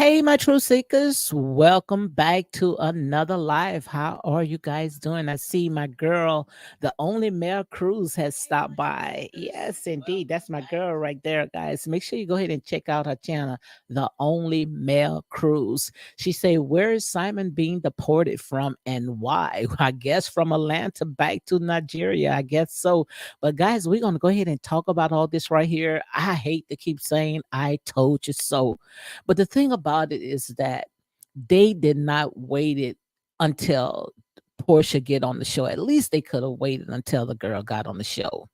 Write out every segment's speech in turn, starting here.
Hey, my true seekers, welcome back to another live. How are you guys doing? I see my girl, the only Mel Cruz, has stopped by. Yes, indeed. That's my girl right there, guys. Make sure you go ahead and check out her channel, The Only Mel Cruz. She say, where is Simon being deported from and why? I guess from Atlanta back to Nigeria. I guess so. But guys, we're going to go ahead and talk about all this right here. I hate to keep saying, I told you so. But the thing about it is that they did not wait it until Portia get on the show. At least they could have waited until the girl got on the show.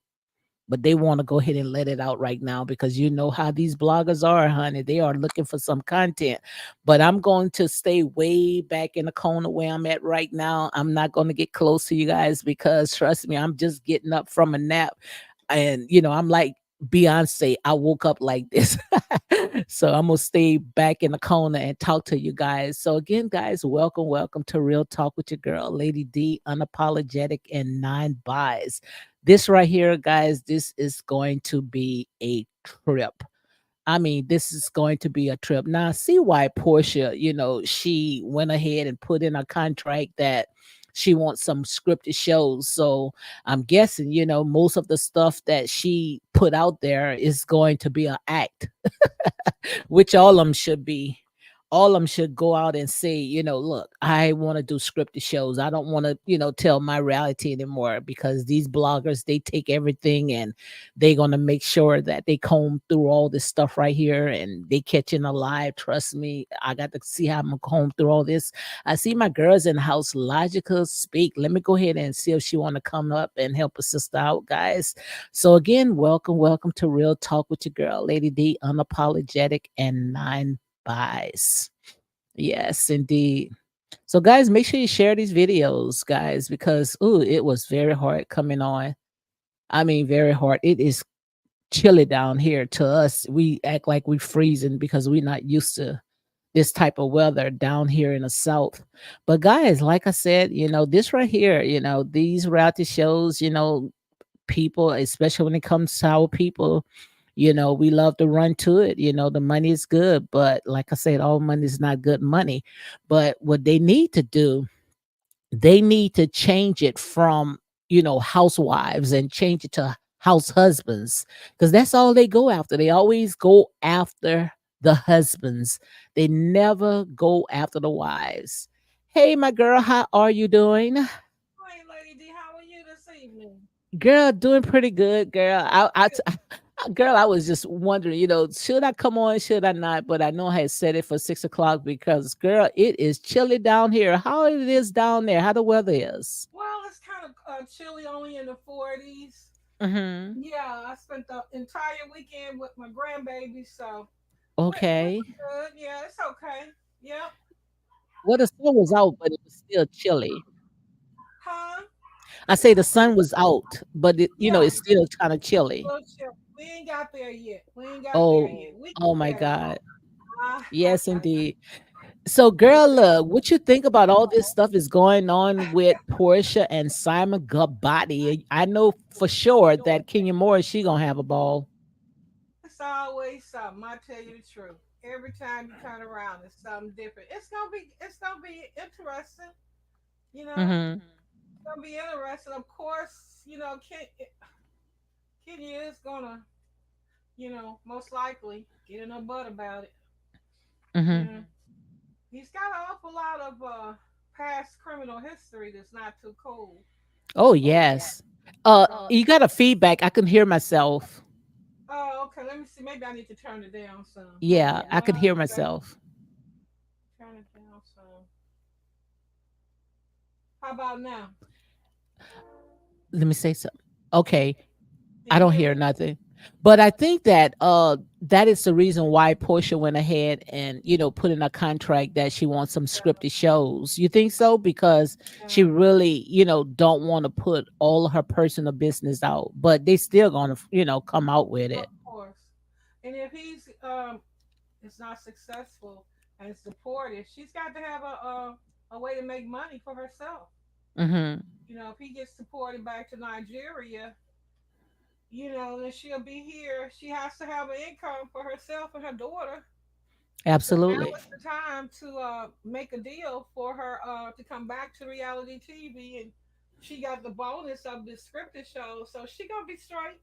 But they want to go ahead and let it out right now because you know how these bloggers are, honey. They are looking for some content. But I'm going to stay way back in the corner where I'm at right now. I'm not going to get close to you guys because trust me, I'm just getting up from a nap. And I'm like Beyonce. I woke up like this. So I'm gonna stay back in the corner and talk to you guys. So again, guys, welcome to Real Talk with your girl, Lady D, unapologetic and nine buys. This right here, guys, this is going to be a trip. I mean, this is going to be a trip. Now, see why Portia, she went ahead and put in a contract that she wants some scripted shows. So I'm guessing, most of the stuff that she put out there is going to be an act, which all of them should be. All of them should go out and say, look, I want to do scripted shows. I don't want to, tell my reality anymore because these bloggers, they take everything and they're going to make sure that they comb through all this stuff right here and they catching alive. Trust me, I got to see how I'm going to comb through all this. I see my girls in the house, Logical Speak. Let me go ahead and see if she want to come up and help a sister out, guys. So again, welcome to Real Talk with your girl, Lady D, unapologetic and nine buys. Yes, indeed. So guys, make sure you share these videos, guys, because it was very hard coming on. I mean, very hard. It is chilly down here to us. We act like we freezing because we're not used to this type of weather down here in the south. But guys, like I said, this right here, these reality shows, people, especially when it comes to our people, we love to run to it. The money is good, but like I said, all money is not good money. But what they need to do, they need to change it from, housewives and change it to house husbands because that's all they go after. They always go after the husbands, they never go after the wives. Hey, my girl, how are you doing? Hi, Lady D. How are you this evening? Girl, doing pretty good, girl. Girl, I was just wondering, should I come on, should I not? But I know I had set it for 6 o'clock because, girl, it is chilly down here. How it is down there? How the weather is? Well, it's kind of chilly, only in the 40s. Mm-hmm. Yeah, I spent the entire weekend with my grandbaby, so we're Okay. good. Yeah, it's okay. Yep. Well, the sun was out, but it was still chilly. Huh? I say the sun was out, but Yeah, it's still kind of chilly. little chill. We ain't got there yet. We ain't got there Oh, yet. We oh get my there God. though. Yes, indeed. So, girl, look, what you think about all this stuff is going on with Portia and Simon Guobadia? I know for sure that Kenya Moore, she gonna have a ball. It's always something. I tell you the truth. Every time you turn around, it's something different. It's gonna be interesting. You know. Hmm. Gonna be interesting. Of course, Kenya is gonna, most likely get in her butt about it. Hmm. Yeah, he's got an awful lot of past criminal history that's not too cool. Oh Oh yeah. yes. So, You got a feedback. I can hear myself. oh, okay. Let me see. Maybe I need to turn it down some. Yeah, I can hear Okay. myself. Turn it down some. How about now? Let me say something. Okay, Can I you don't hear hear me? nothing. But I think that that is the reason why Portia went ahead and put in a contract that she wants some scripted shows. You think so? Because she Yeah, really don't want to put all of her personal business out, but they still gonna come out with of it. course. And if he's is not successful and supportive, she's got to have a way to make money for herself. Hmm. If he gets deported back to Nigeria, then she'll be here. She has to have an income for herself and her daughter. So now Absolutely. is the time to make a deal for her to come back to reality TV, and she got the bonus of the scripted show, so she gonna be straight.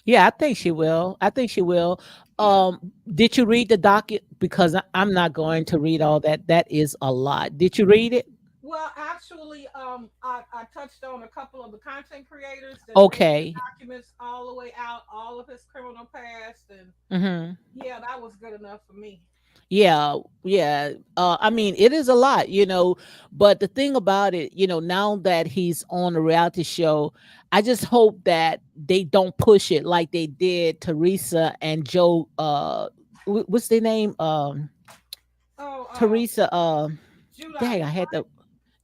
Yeah, I think she will. I think she will. Yeah. Did you read the docket? Because I'm not going to read all that. That is a lot. Did you read it? Well, actually, I touched on a couple of the content creators that read the Okay. documents all the way out, all of his criminal past, and Hmm. yeah, that was good enough for me. Yeah, yeah. I mean, it is a lot, but the thing about it, now that he's on a reality show, I just hope that they don't push it like they did Teresa and Joe. What's their name? Oh, Teresa. Dang, I Judice, had right?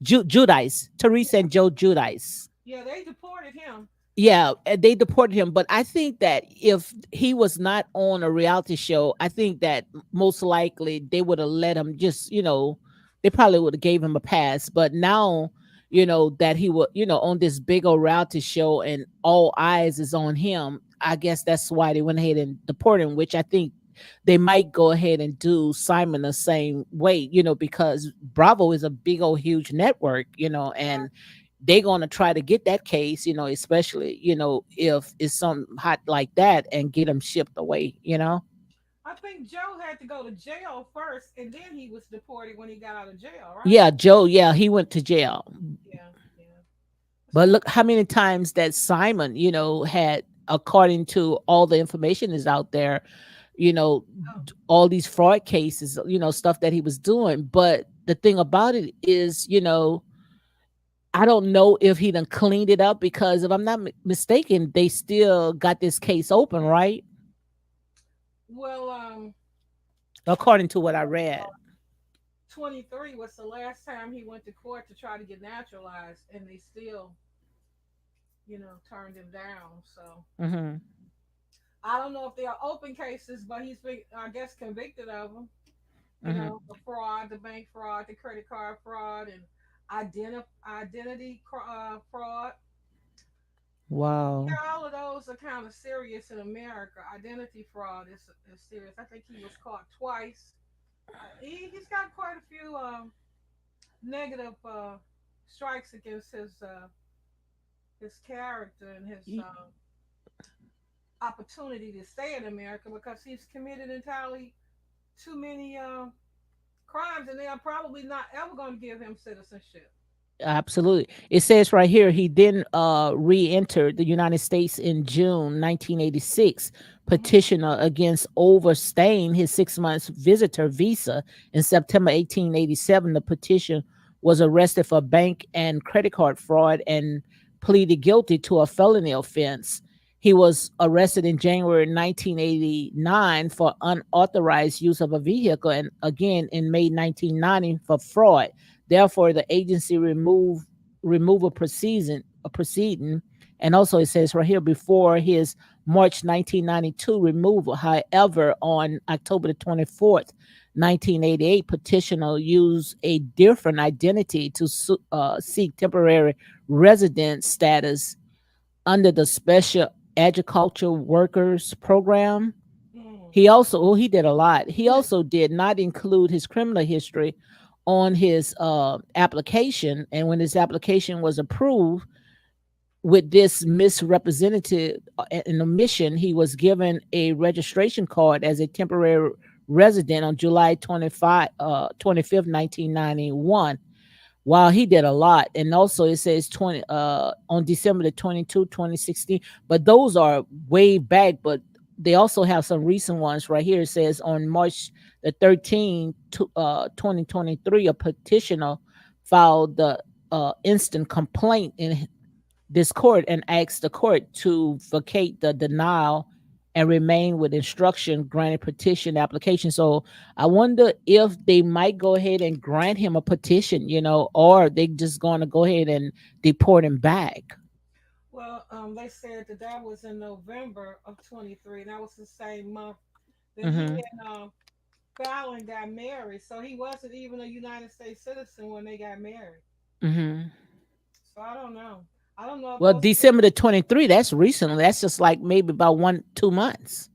the Judice. Teresa and Joe Judice. Yeah, they deported him. Yeah, and they deported him. But I think that if he was not on a reality show, I think that most likely they would have let him just, they probably would have gave him a pass. But now, that he would, on this big old reality show and all eyes is on him, I guess that's why they went ahead and deported him, which I think they might go ahead and do Simon the same way, because Bravo is a big old huge network, and they're going to try to get that case, especially, if it's something hot like that and get them shipped away. I think Joe had to go to jail first, and then he was deported when he got out of jail, right? Yeah, Joe, yeah, he went to jail. Yeah, yeah. But So, look how many times that Simon, had, according to all the information is out there, you know, oh, all these fraud cases, stuff that he was doing. But the thing about it is, I don't know if he done cleaned it up because if I'm not mistaken, they still got this case open, right? well, According to what I read. 23 was the last time he went to court to try to get naturalized, and they still, turned him down. So Hmm. I don't know if they are open cases, but he's been, I guess, convicted of them. Hmm. The fraud, the bank fraud, the credit card fraud, and identity fraud. Wow. Yeah, all of those are kind of serious in America. Identity fraud is serious. I think he was caught twice. He's got quite a few negative strikes against his character and his Y- opportunity to stay in America because he's committed entirely too many crimes, and they are probably not ever going to give him citizenship. Absolutely. It says right here he then re-entered the United States in June 1986, Hmm. petitioner against overstaying his 6 months visitor visa. In September 1887, the petition was arrested for bank and credit card fraud and pleaded guilty to a felony offense. He was arrested in January 1989 for unauthorized use of a vehicle and again in May 1990 for fraud. Therefore, the agency remove a proceeding, and also it says right here before his March 1992 removal. However, on October the 24th, 1988, petitioner used a different identity to seek temporary residence status under the Special Agriculture Workers Program. Mm. He did a lot. He also did not include his criminal history on his application. And when his application was approved with this misrepresentative an omission, he was given a registration card as a temporary resident on July 25th, 1991. Wow, he did a lot. And also it says 20 on December the 22, 2016. But those are way back, but they also have some recent ones right here. It says on March the 13th, 2023, a petitioner filed the instant complaint in this court and asked the court to vacate the denial and remain with instruction granted petition application. So I wonder if they might go ahead and grant him a petition, or they just going to go ahead and deport him back. Well, they said that that was in November of 23, and that was the same month that he Hmm. and Fallon got married. So he wasn't even a United States citizen when they got married. Hmm. So I don't know. I don't know if Well, those. December the 23, that's recently. That's just like maybe about 1, 2 months.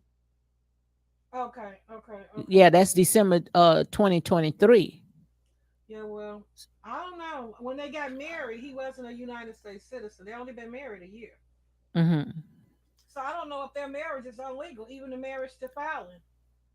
Okay, okay, okay. Yeah, that's December 2023. Yeah, well, I don't know. When they got married, he wasn't a United States citizen. They only been married a year. Hmm. So I don't know if their marriage is illegal, even the marriage to Fallon.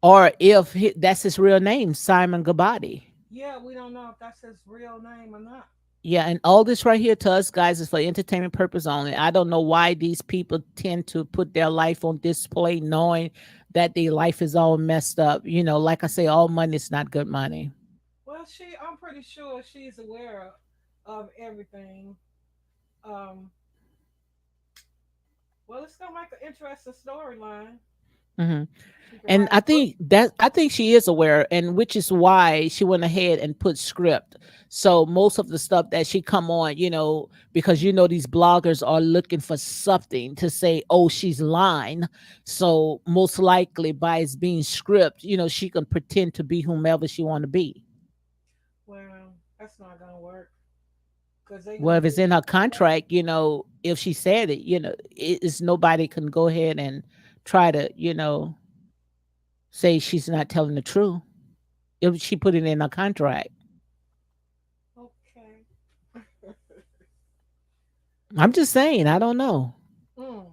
Or if that's his real name, Simon Guobadia. Yeah, we don't know if that's his real name or not. Yeah, and all this right here to us guys is for entertainment purpose only. I don't know why these people tend to put their life on display knowing that their life is all messed up. Like I say, all money is not good money. Well, I'm pretty sure she's aware of everything. Um, well, it's gonna make an interesting storyline. Hmm. She could And write a book. I think she is aware, and which is why she went ahead and put script. So most of the stuff that she come on, because these bloggers are looking for something to say, oh, she's lying. So most likely by it's being script, she can pretend to be whomever she want to be. Well, that's not gonna work because they Well, gonna if get. it's in her contract, if she said it, it's nobody can go ahead and try to, say she's not telling the truth if she put it in her contract. Okay. I'm just saying, I don't know. Mm.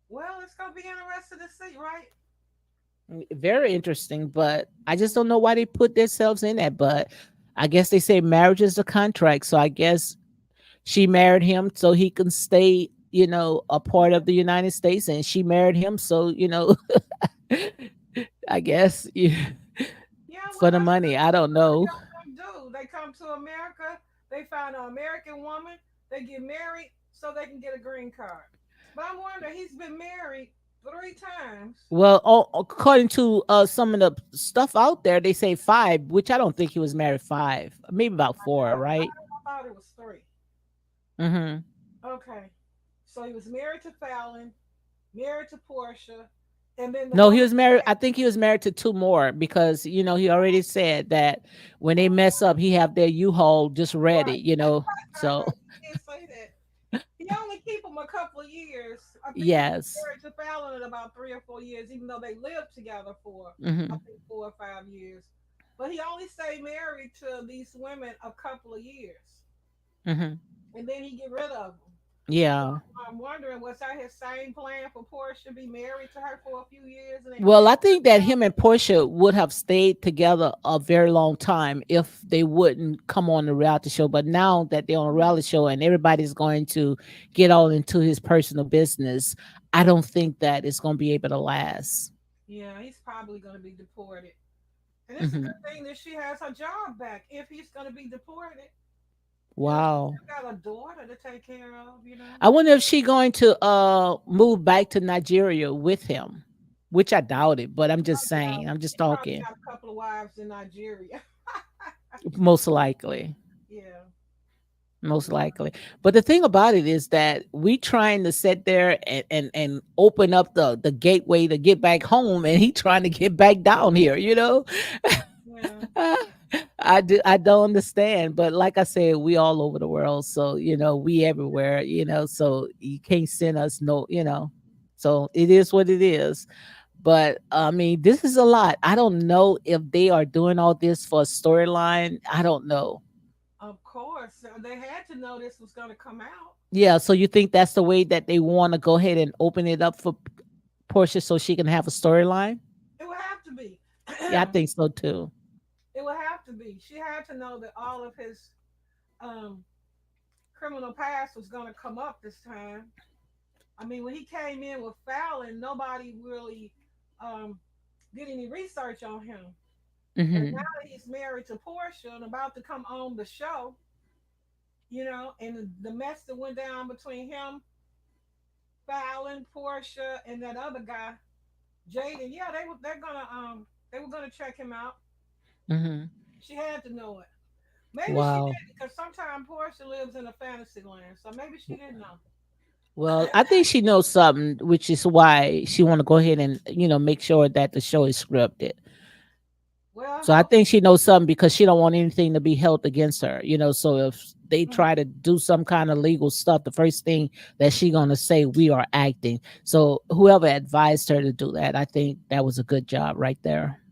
Well, it's gonna be interesting to see, right? Very interesting, but I just don't know why they put themselves in that. But I guess they say marriage is a contract. So I guess she married him so he can stay, a part of the United States. And she married him so, I guess Yeah, for well, the that's money. I don't what know. young them do. They come to America, they find an American woman, they get married so they can get a green card. But I wonder, he's been married 3 times. Well, according to some of the stuff out there, they say five, which I don't think he was married five, maybe about four, right? I thought it was three. Hmm. Okay. So he was married to Fallon, married to Porsha, and then the No, he woman was married. I think he was married to two more because he already said that when they mess up, he have their U-Haul just ready. right. So He did say that. He only keep them a couple of years. I think he was yes. married to Fallon in about 3 or 4 years, even though they lived together for I Hmm. think 4 or 5 years. But he only stayed married to these women a couple of years, Hmm. and then he get rid of them. So Yeah. I'm wondering, was that his same plan for Portia? Be married to her for a few years and then Well, marry I think that her? him and Portia would have stayed together a very long time if they wouldn't come on the reality show. But now that they're on a reality show and everybody's going to get all into his personal business, I don't think that it's going to be able to last. Yeah, he's probably going to be deported. And it's a Hmm. good thing that she has her job back if he's going to be deported. She Wow. still got a daughter to take care of. I wonder if she going to move back to Nigeria with him, which I doubt it, but I'm I just doubt saying, it. I'm just He probably talking. got a couple of wives in Nigeria. Most likely. Yeah. Most likely. But the thing about it is that we trying to sit there and open up the gateway to get back home and he trying to get back down here. Yeah. I don't understand. But like I said, we all over the world. So, we everywhere, so you can't send us no. So it is what it is. But I mean, this is a lot. I don't know if they are doing all this for a storyline. I don't know. Of course. They had to know this was going to come out. Yeah, so you think that's the way that they want to go ahead and open it up for Portia so she can have a storyline? It would have to be. Yeah, I think so too. It would have to be. She had to know that all of his um, criminal past was going to come up this time. I mean, when he came in with Fallon, nobody really um, did any research on him. But now Hmm. that he's married to Portia and about to come on the show, and the mess that went down between him, Fallon, Portia, and that other guy, Jaden. Yeah, they were gonna check him out. Hmm. She had to know it. Maybe she Wow. didn't, because sometimes Portia lives in a fantasy land, so maybe she didn't know. Well, I think she knows something, which is why she want to go ahead and make sure that the show is scripted. Well, I So I hope. think she knows something because she don't want anything to be held against her. So if they Mm. try to do some kind of legal stuff, the first thing that she gonna say, we are acting. So whoever advised her to do that, I think that was a good job right there.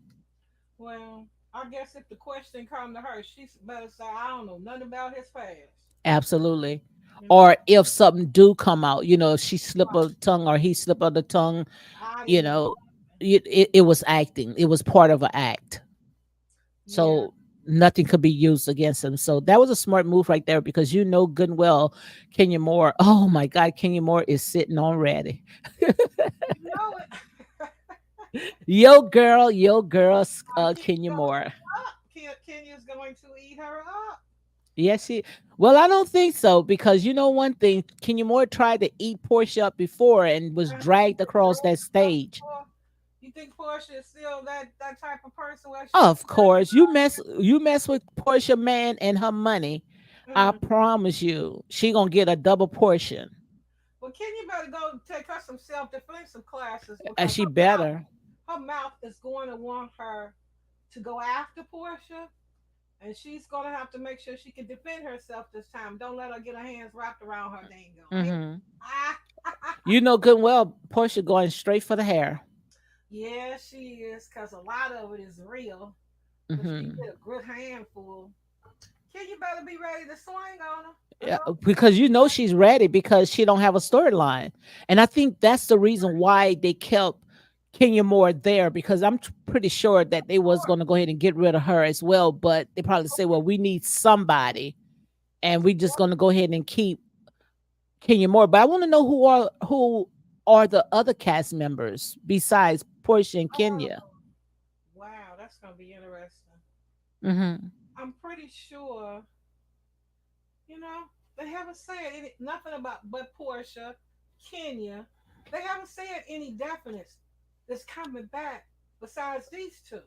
Well, I guess if the question come to her, she better say, "I don't know nothing about his past." Absolutely. You know, Or if something do come out, if she slip right. a tongue or he slip of the tongue, I you didn't do know, nothing. it was acting. It was part of an act. Yeah. So nothing could be used against him. So that was a smart move right there because you know good and well Kenya Moore. Oh my God, Kenya Moore is sitting on ready. You know it. Yo girl, Kenya's Kenya going Moore. up. Kenya's going to eat her up. Yes, she. Well, I don't think so because you know one thing, Kenya Moore tried to eat Portia up before and was She dragged was across that dragged up stage. before. You think Porsche is still that type of person where she Of just let course, you mess with Portia man and her money. it? I promise you, she gonna get a double portion. Well, Kenya better go take her some self-defensive classes And because she better. her mouth is going to want her to go after Portia, and she's going to have to make sure she can defend herself this time. Don't let her get her hands wrapped around her dang leg. Hmm. Ah, You know good and well, Portia going straight for the hair. yeah, she is, because a lot of it is real. But she Hmm. get a good handful. Kenya better be ready to swing on her. That's Yeah, all. because you know she's ready because she don't have a storyline, and I think that's the reason why they kept Kenya Moore there because I'm pretty sure that they was going to go ahead and get rid of her as well, but they probably say, well, we need somebody, and we just going to go ahead and keep Kenya Moore. But I want to know who are the other cast members besides Portia and Kenya. Oh, wow, that's gonna be interesting. Hmm. I'm pretty sure, you know, they haven't said nothing about but Portia, Kenya. They haven't said any definite that's coming back besides these two.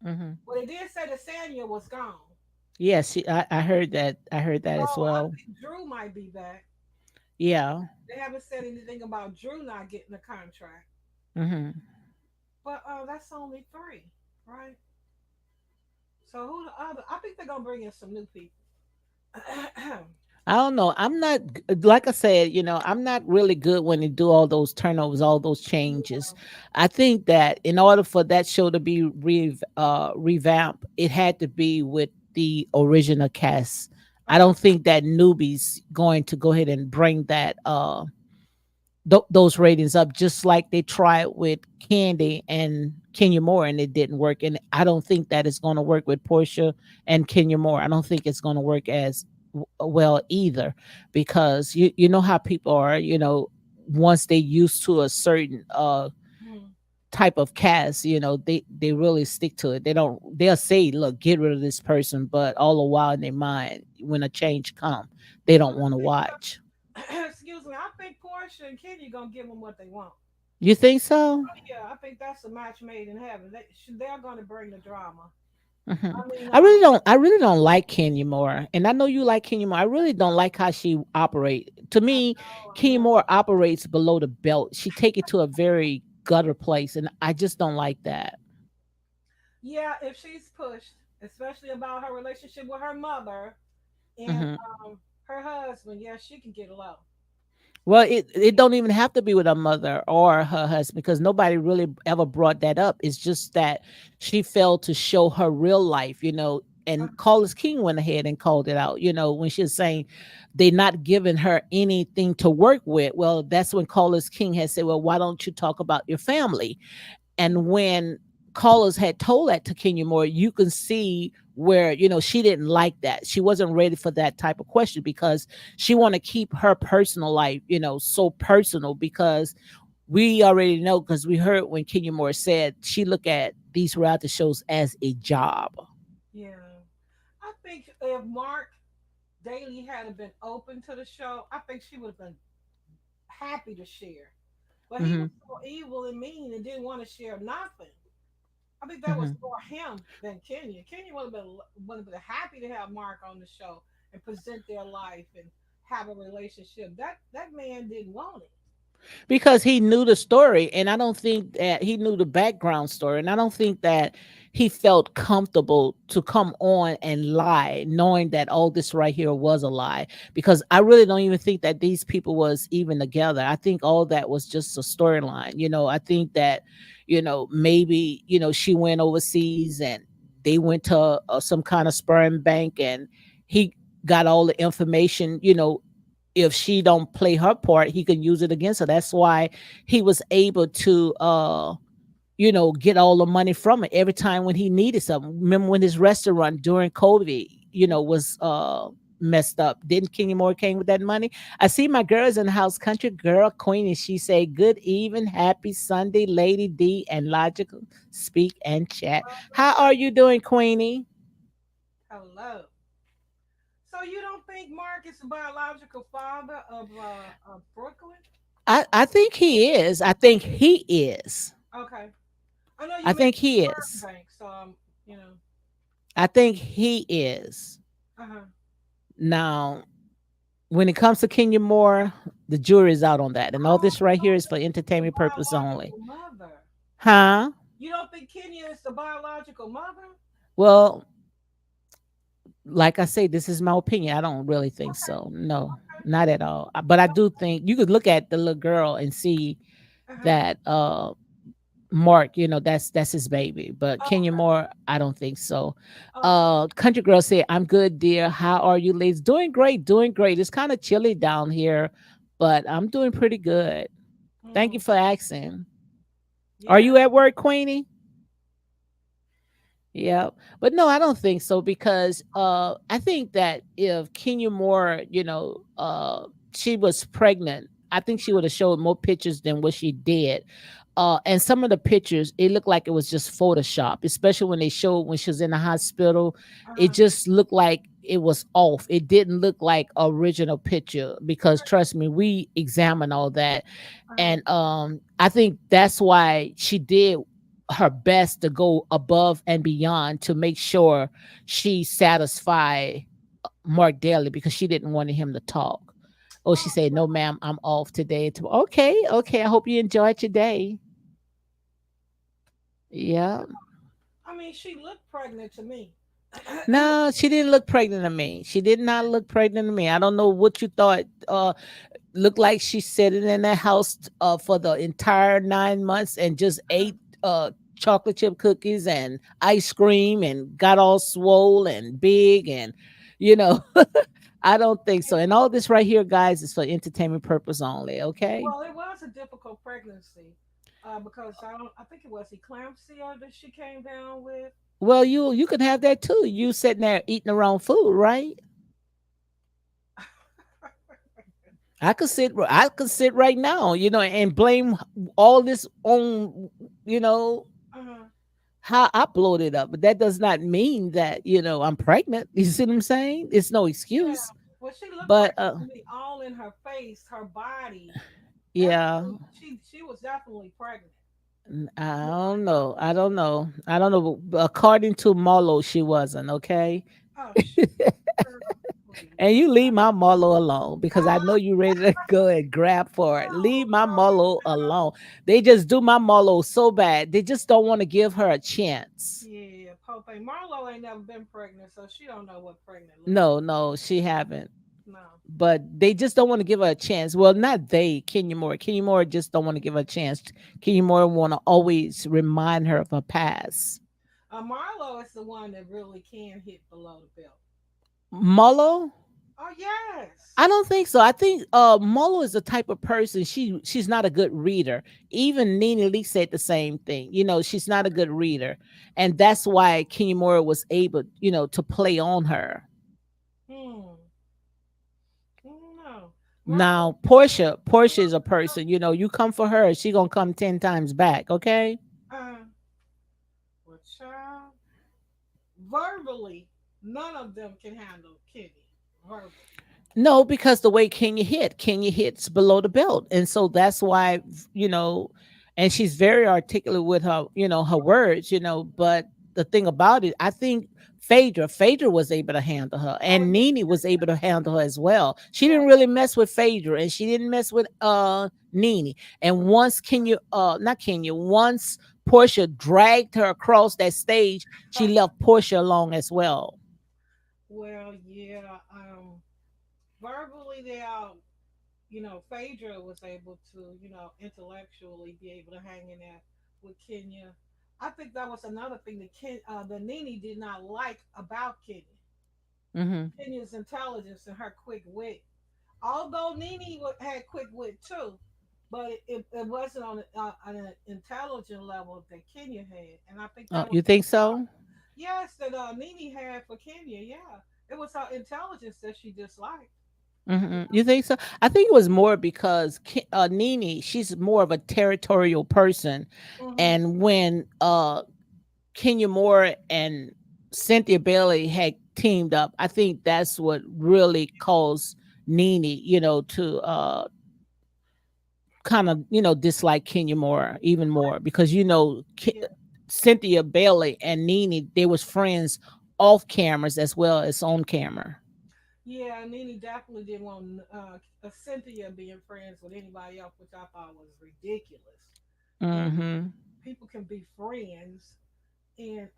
Hmm. Well, they did say that Sanya was gone. Yes, I heard that. I heard that as Oh, I well. think Drew might be back. Yeah. They haven't said anything about Drew not getting a contract. Hmm. But that's only three, right? So who the other? I think they're gonna bring in some new people. I don't know. I'm not like I said, I'm not really good when they do all those turnovers, all those changes. Yeah. I think that in order for that show to be revamped, it had to be with the original cast. I Okay. don't think that newbies going to go ahead and bring that those ratings up, just like they tried with Candy and Kenya Moore, and it didn't work. And I don't think that is going to work with Portia and Kenya Moore. I don't think it's going to work as well either, because you know how people are. Once they used to a certain Hmm. type of cast, they really stick to it. They'll say, "Look, get rid of this person," but all the while in their mind, when a change come, they don't want to watch. Excuse me. I think Portia and Kenya gonna give them what they want. You think so? Yeah, I think that's a match made in heaven. They're gonna bring the drama. Mhm. I mean, I really don't like Kenya Moore, and I know you like Kenya Moore. I really don't like how she operate. To me, I Kenya know. Moore operates below the belt. She take it to a very gutter place, and I just don't like that. Yeah, if she's pushed, especially about her relationship with her mother and Mhm. her husband, yeah, she can get low. Well, it don't even have to be with her mother or her husband because nobody really ever brought that up. It's just that she failed to show her real life, and Carlos King went ahead and called it out, when she was saying they not giving her anything to work with. Well, that's when Carlos King had said, well, why don't you talk about your family? And when callers had told that to Kenya Moore, you can see where, she didn't like that. She wasn't ready for that type of question because she want to keep her personal life, so personal because we already know because we heard when Kenya Moore said she look at these reality shows as a job. Yeah, I think if Mark Daly had been open to the show, I think she would have been happy to share. But he was Hmm. so evil and mean and didn't want to share nothing. I think that was Hmm. more him than Kenya. Kenya would have been happy to have Mark on the show and present their life and have a relationship. That man didn't want it. because he knew the story, and I don't think that he knew the background story, and I don't think that he felt comfortable to come on and lie knowing that all this right here was a lie, because I really don't even think that these people was even together. I think all that was just a storyline. I think that maybe she went overseas and they went to some kind of sperm bank, and he got all the information. If she don't play her part, he can use it against her. That's why he was able to get all the money from it every time when he needed something. Remember when his restaurant during COVID, was messed up. Didn't Kenya Moore came with that money? I see my girls in the house, country girl queen, and she say, "Good even, happy Sunday, Lady D and Logical speak and chat. How are you doing, Queenie?" Hello. So you don't think Mark is the biological father of Brooklyn? I think he is. I think he is. Okay. I know I you think mentioned he sperm is. bank, so you know. I think he is. Uh huh. Now, when it comes to Kenya Moore, the jury's out on that. And all Oh, this right you here don't is for think she's the entertainment purpose only. biological mother? Huh? You don't think Kenya is the biological mother? Well, like I say, this is my opinion. I don't really think Okay. so. No, Okay. not at all. But I do think you could look at the little girl and see Uh huh. that Mark, that's his baby. But Oh, Kenya Moore, I don't think so. okay. Country girl said, "I'm good, dear. How are you, ladies? Doing great, doing great. It's kind of chilly down here, but I'm doing pretty good. Thank you Mm, for asking. Are yeah. you at work, Queenie?" Yeah. But no, I don't think so, because I think that if Kenya Moore, she was pregnant, I think she would have showed more pictures than what she did. And some of the pictures, it looked like it was just Photoshop, especially when they showed when she was in the hospital. Uh It huh. just looked like it was off. It didn't look like original picture, because trust me, we examined all that. Uh huh. And I think that's why she did her best to go above and beyond to make sure she satisfied Mark Daly, because she didn't want him to talk. Oh, she Oh, said, "No, ma'am, I'm off today." Okay, okay. I hope you enjoyed your day. Yeah. I mean, she looked pregnant to me. No, she didn't look pregnant to me. She did not look pregnant to me. I don't know what you thought. Looked like she sitting in that house for the entire 9 months and just ate chocolate chip cookies and ice cream and got all swole and big, and you know I don't think so. And all this right here, guys, is for entertainment purpose only. Okay. Well, it was a difficult pregnancy because I don't. I think it was eclampsia that she came down with. Well, you could have that too. You sitting there eating the wrong food, right? I could sit right now, and blame all this on, you know, Uh-huh. how I bloated up. But that does not mean that, I'm pregnant. You see what I'm saying? It's no Yeah. excuse. Well, she looked But pregnant to me, all in her face, her body, yeah, everything. She was definitely pregnant. I don't know. I don't know. I don't know. But according to Marlo, she wasn't, okay? Oh, girl, And please. you leave my Marlo alone, because I know you ready to go and grab for it. Oh Leave my Lord, Marlo no. alone. They just do my Marlo so bad. They just don't want to give her a chance. Yeah, poor thing. Marlo ain't never been pregnant, so she don't know what pregnant look like. No, no, she haven't. No. But they just don't want to give her a chance. Well, not they, Kenya Moore. Kenya Moore just don't want to give her a chance. Kenya Moore want to always remind her of her past. Marlo is the one that really can hit below the belt. Marlo? Oh yes. I don't think so. I think Molo is the type of person, she's not a good reader. Even Nene Lee said the same thing. She's not a good reader. And that's why Kenya Moore was able, to play on her. Hmm. No. Marlo. Now, Portia is a person, you come for her, she gonna come 10 times back, okay? Uh, well, child. Verbally, none of them can handle Kitty. Verbally. No, because the way Kenya hits below the belt. And so that's why, you know, and she's very articulate with her, her words, but the thing about it, I think Phaedra was able to handle her, Oh and yeah, Nene was able to handle her as well. She yeah, didn't really mess with Phaedra, and she didn't mess with Nene. And once not Kenya, once Portia dragged her across that stage, she yeah. left Portia alone as well. Well, yeah. Verbally, they are. Phaedra was able to, intellectually be able to hang in there with Kenya. I think that was another thing that the Nene did not like about Kenya. Hmm. Kenya's intelligence and her quick wit. Although Nene had quick wit too, but it wasn't on an intelligent level that Kenya had. And I think that was, You think so? yes, that Nene had for Kenya. Yeah, it was her intelligence that she disliked. Hmm. You think so? I think it was more because Nene, she's more of a territorial person, Hmm. and when Kenya Moore and Cynthia Bailey had teamed up, I think that's what really caused Nene, to kind of, dislike Kenya Moore even more because Yeah. Cynthia Bailey and Nene, they was friends off cameras as well as on camera. Yeah, Nene definitely didn't want Cynthia being friends with anybody else, which I thought was ridiculous. You know, Hmm. people can be friends, and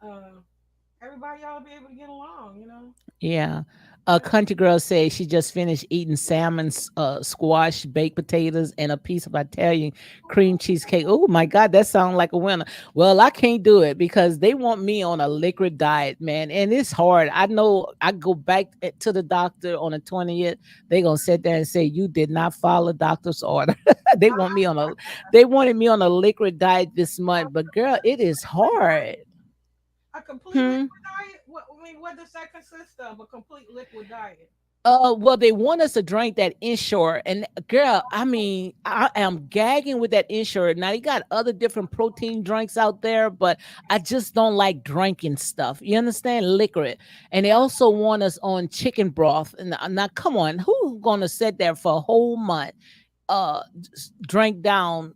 everybody ought to be able to get along. Yeah. A country girl says she just finished eating salmon, squash, baked potatoes, and a piece of Italian cream cheesecake. Oh my God, that sounds like a winner. Well, I can't do it because they want me on a liquid diet, man. And it's hard. I know I go back to the doctor on the 20th. They're gonna sit there and say, you did not follow doctor's order. they want me on a they wanted me on a liquid diet this month, but girl, it is hard. A complete Hmm. liquid diet. What does that consist of? A complete liquid diet. Well, they want us to drink that Ensure, and girl, I mean, I am gagging with that Ensure. Now they got other different protein drinks out there, but I just don't like drinking stuff. You understand, liquid, and they also want us on chicken broth. And now, come on, who's gonna sit there for a whole month? Drink down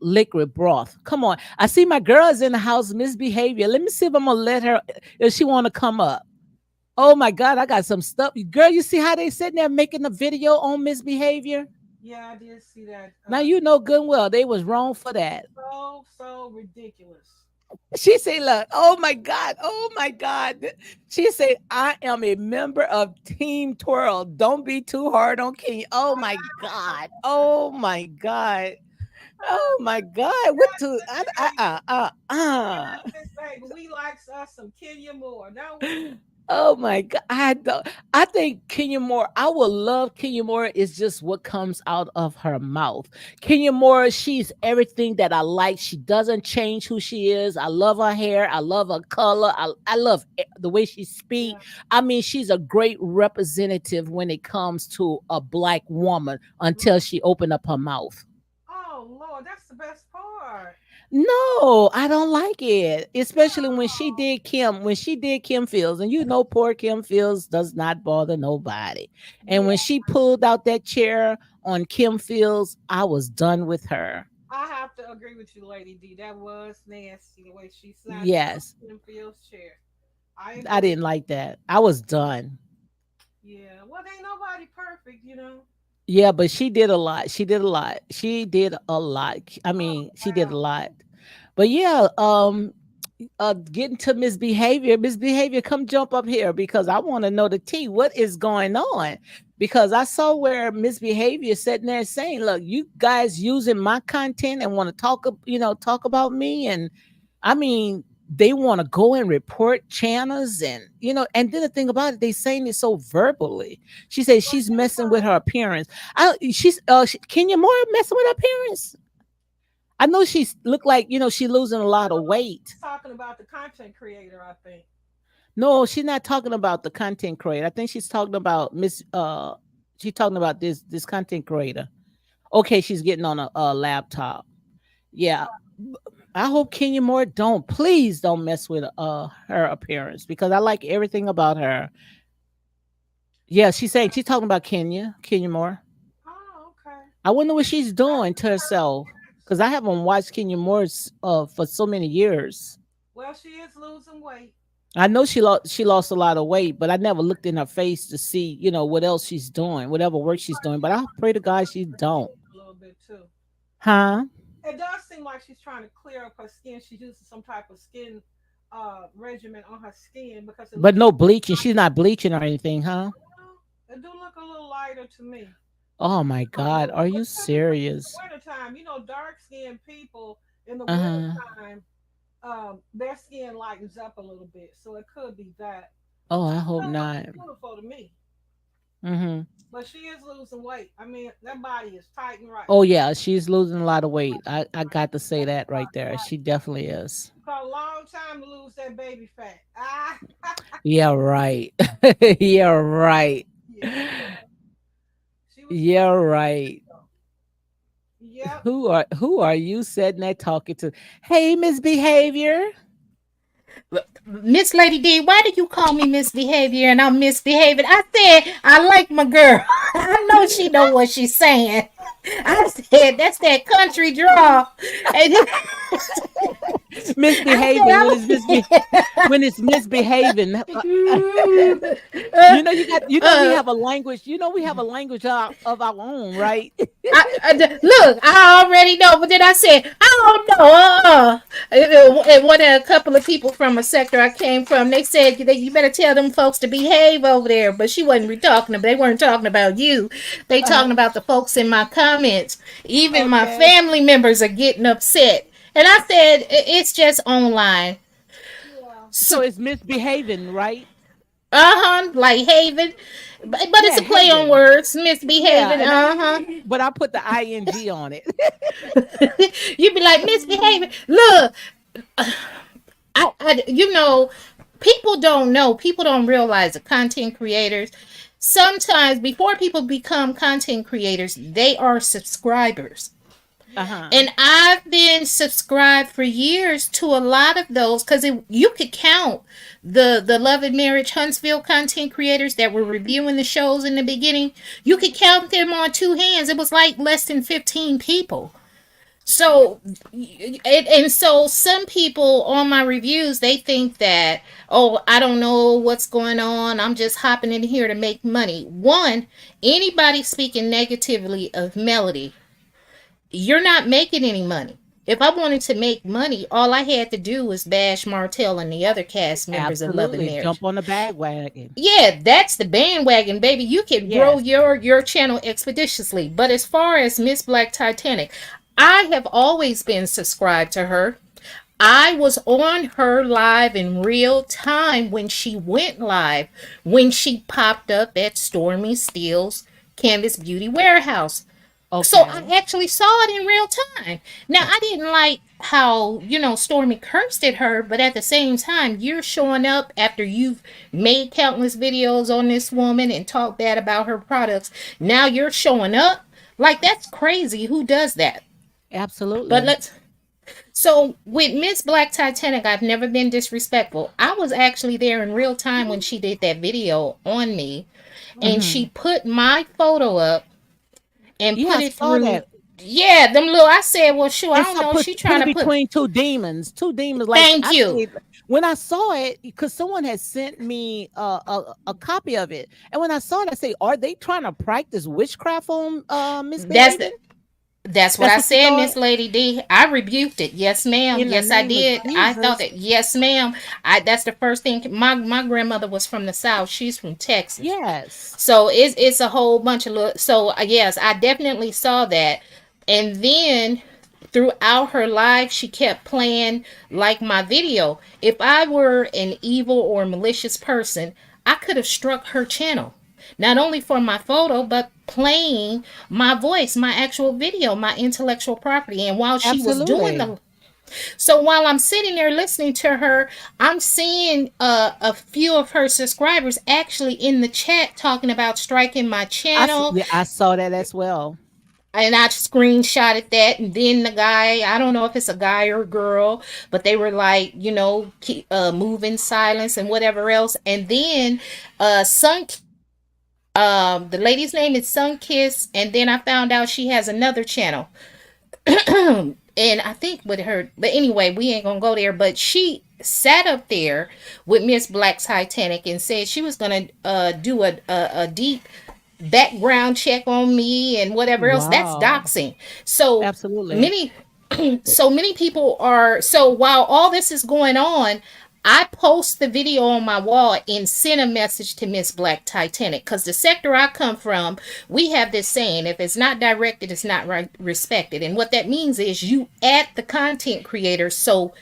liquid broth. Come on, I see my girls in the house misbehavior. Let me see if I'm gonna let her if she want to come up. Oh my God, I got some stuff. Girl, you see how they sitting there making a video on misbehavior? Yeah, I did see that. Now you know good and well they was wrong for that. So ridiculous. She said, look, oh my God. She said, I am a member of Team Twirl. Don't be too hard on King. Oh my God. Oh my God. Oh my God. What to Yes, baby, we likes us some Kenya more, don't we? Oh my God. I don't I think Kenya Moore, I will love Kenya Moore is just what comes out of her mouth. Kenya Moore, she's everything that I like. She doesn't change who she is. I love her hair. I love her color. I love the way she Yeah. speaks. I mean, she's a great representative when it comes to a black woman until she opened up her mouth. Oh Lord, that's the best part. No, I don't like it. Especially Oh, When she did Kim Fields, and poor Kim Fields does not bother nobody. And yeah. when she pulled out that chair on Kim Fields, I was done with her. I have to agree with you, Lady D. That was nasty the way she snatched up Yes, Kim Field's chair. I I agree. didn't like that. I was done. Yeah. Well, ain't nobody perfect. Yeah, but she did a lot. She did a lot. She did a lot. I Oh mean, she did a wow. lot. But yeah, getting to misbehavior, come jump up here because I want to know the tea. What is going on? Because I saw where misbehavior sitting there saying, look, you guys using my content and want to talk about me. And I mean, they want to go and report channels and then the thing about it, they saying it so verbally. She says she's messing with her appearance. Kenya Moore messing with her appearance. I know she's look like, she losing a lot of weight. He's talking about the content creator, I think. No, she's not talking about the content creator. I think she's talking about she's talking about this content creator. Okay, she's getting on a laptop. Yeah. I hope Kenya Moore please don't mess with her appearance because I like everything about her. Yeah, she's talking about Kenya Moore. Oh, okay. I wonder what she's doing to herself because I haven't watched Kenya Moore for so many years. Well, she is losing weight. I know she lost a lot of weight, but I never looked in her face to see, what else she's doing, whatever work she's doing. But I pray to God she don't. A little bit too. Huh? It does seem like she's trying to clear up her skin. She's using some type of skin regimen on her skin because it But looks no bleaching. She's not bleaching or anything, huh? it do look a little lighter to me. Oh my God. Are But you typically in the serious? wintertime, dark skinned people in the Uh-huh. wintertime, their skin lightens up a little bit. So it could be that. Oh, She I hope still looks not. beautiful to me. Mm-hmm. But she is losing weight. I mean, that body is tight and right. Oh yeah, she's losing a lot of weight. I got to say that right there. She definitely is. Took a long time to lose that baby fat. Ah, Yeah, right. Yeah, right. yeah, she was Yeah, losing right. though. Yep. Who are you sitting there talking to? Hey, misbehavior. Miss Lady D, why do you call me misbehavior and I'm misbehaving? I said I like my girl. I know she know what she's saying. I said that's that country draw. And I said Misbehaving when it's when it's misbehaving. We uh, have a language. We have a language of our own, right? look, I already know, but then I said, I don't know. And one of a couple of people from a sector I came from, they said you better tell them folks to behave over there. But she wasn't talking about. They weren't talking about you. They talking Uh-huh. about the folks in my comments. Even my Okay. family members are getting upset. And I said, it's just online. Yeah. So it's misbehaving, right? Like Haven. But it's Yeah, a play on haven. words, Yeah, misbehaving. and but I put the ing on it. You be like, misbehaving. Look, people don't know, people don't realize that content creators, sometimes before people become content creators, they are subscribers. Uh-huh. And I've been subscribed for years to a lot of those because you could count the Love and Marriage Huntsville content creators that were reviewing the shows in the beginning. You could count them on two hands. It was like less than 15 people. Yeah. So, and so some people on my reviews, they think that, oh, I don't know what's going on. I'm just hopping in here to make money. One, anybody speaking negatively of Melody, you're not making any money. If I wanted to make money, all I had to do was bash Martell and the other cast members of Love and Absolutely. Marriage. Jump on the bandwagon. Yeah, that's the bandwagon, baby. You can grow Yes. your channel expeditiously. But as far as Miss Black Titanic, I have always been subscribed to her. I was on her live in real time when she went live, when she popped up at Stormy Steele's Canvas Beauty Warehouse. So I Okay. actually saw it in real time. Now I didn't like how, Stormy cursed at her, but at the same time, you're showing up after you've made countless videos on this woman and talked bad about her products. Now you're showing up? Like that's crazy. Who does that? But Absolutely. let's so with Miss Black Titanic, I've never been disrespectful. I was actually there in real time when she did that video on me, and she Hmm. put my photo up and Yeah, put I it saw through. that. Yeah, them little. I said, well, sure. I And don't so know. put She put trying it to put. between two demons. Two demons. Like Thank I you. said, when I saw it, because someone had sent me a copy of it, and when I saw it, I say, "Are they trying to practice witchcraft on That's the. misbehaving?" That's what That's I what you said, thought. Miss Lady D. I rebuked it. Yes, ma'am. In the Yes, I name of did. I thought Jesus. that. Yes, ma'am. I. That's the first thing. My grandmother was from the South. She's from Texas. Yes. So it's a whole bunch of so yes, I definitely saw that. And then throughout her life she kept playing like my video. If I were an evil or malicious person, I could have struck her channel. Not only for my photo, but playing my voice, my actual video, my intellectual property. And while she was doing Absolutely. the so while I'm sitting there listening to her, I'm seeing a few of her subscribers actually in the chat talking about striking my channel, Yeah, I saw that as well. and I screenshotted that. And then the guy, I don't know if it's a guy or a girl, but they were like, keep, move in silence and whatever else. And then Sun, the lady's name is Sunkiss, and then I found out she has another channel. And I think with her, but anyway, we ain't gonna go there. But sat up there with Miss Black Titanic and said she was gonna do a deep background check on me and whatever else. That's Wow. doxing. So Absolutely. many so many people are, so while all this is going on, I post the video on my wall and send a message to Miss Black Titanic, because the sector I come from, we have this saying: if it's not directed, it's not respected. And what that means is you at the content creator, so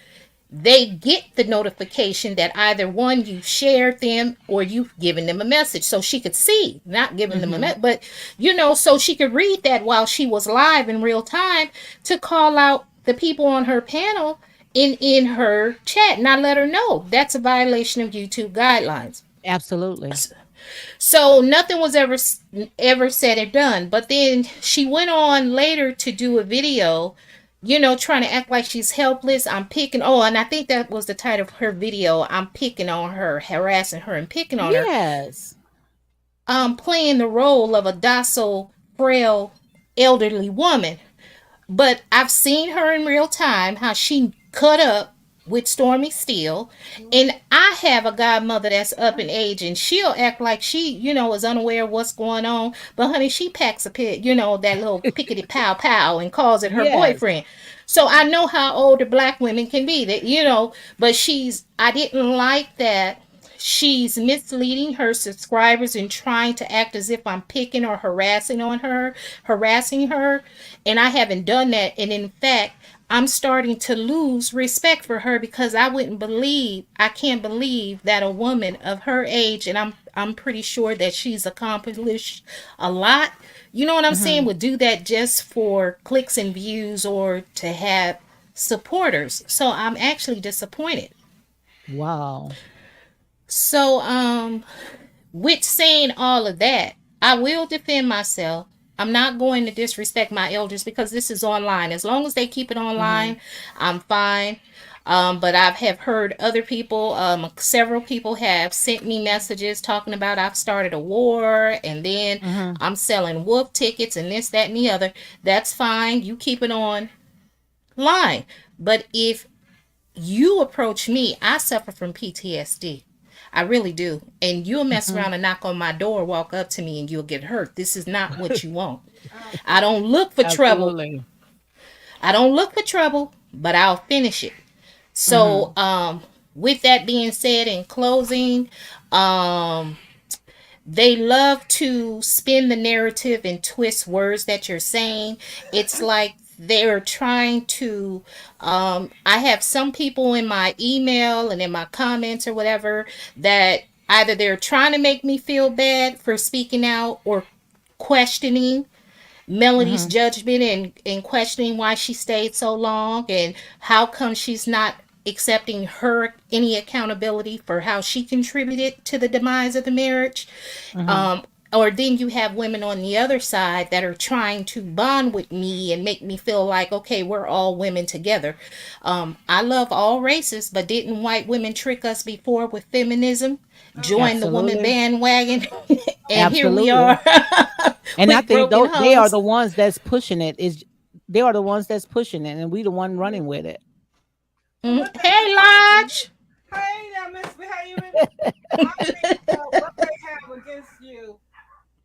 they get the notification that either one, you shared them or you've given them a message, so she could see, not giving them a Hmm. message, but so she could read that while she was live in real time, to call out the people on her panel in her chat, and I let her know that's a violation of YouTube guidelines. Absolutely. So nothing was ever said or done. But then she went on later to do a video, trying to act like she's helpless. I'm picking. Oh, and I think that was the title of her video. I'm picking on her, harassing her, and picking on her. Yes. Playing the role of a docile, frail, elderly woman. But I've seen her in real time, how she cut up with Stormy Steele. And I have a godmother that's up in age, and she'll act like she, is unaware of what's going on. But honey, she packs a pit, that little pickety pow pow, and calls it her Yes. boyfriend. So I know how older black women can be, but I didn't like that she's misleading her subscribers and trying to act as if I'm picking or harassing her. And I haven't done that. And in fact, I'm starting to lose respect for her, because I can't believe that a woman of her age, and I'm pretty sure that she's accomplished a lot, you know what I'm saying, Hmm. would do that just for clicks and views or to have supporters. So I'm actually disappointed. Wow. So, with saying all of that, I will defend myself. I'm not going to disrespect my elders, because this is online. As long as they keep it Hmm. online, I'm fine. But I have heard other people, several people have sent me messages talking about I've started a war, and then Hmm. I'm selling wolf tickets and this, that, and the other. That's fine. You keep it online. But if you approach me, I suffer from PTSD. I really do. And you'll mess Hmm. around and knock on my door, walk up to me, and you'll get hurt. This is not what you want. I Absolutely. don't look for trouble. Absolutely. I don't look for trouble, but I'll finish it. So, Hmm. with that being said, in closing, um, they love to spin the narrative and twist words that you're saying. It's like they're trying to, I have some people in my email and in my comments or whatever, that either they're trying to make me feel bad for speaking out, or questioning Melody's Hmm. judgment, and questioning why she stayed so long, and how come she's not accepting her any accountability for how she contributed to the demise of the marriage. Hmm. um, or then you have women on the other side that are trying to bond with me and make me feel like, okay, we're all women together. I love all races, but didn't white women trick us before with feminism? Join the woman Absolutely. bandwagon, and here we Absolutely. are And I with think broken they are homes. the ones that's pushing it. Is they are the ones that's pushing it, and we the one running with it. So what they Hey, have, Lodge. hey now misbehaving. I think what they have against you,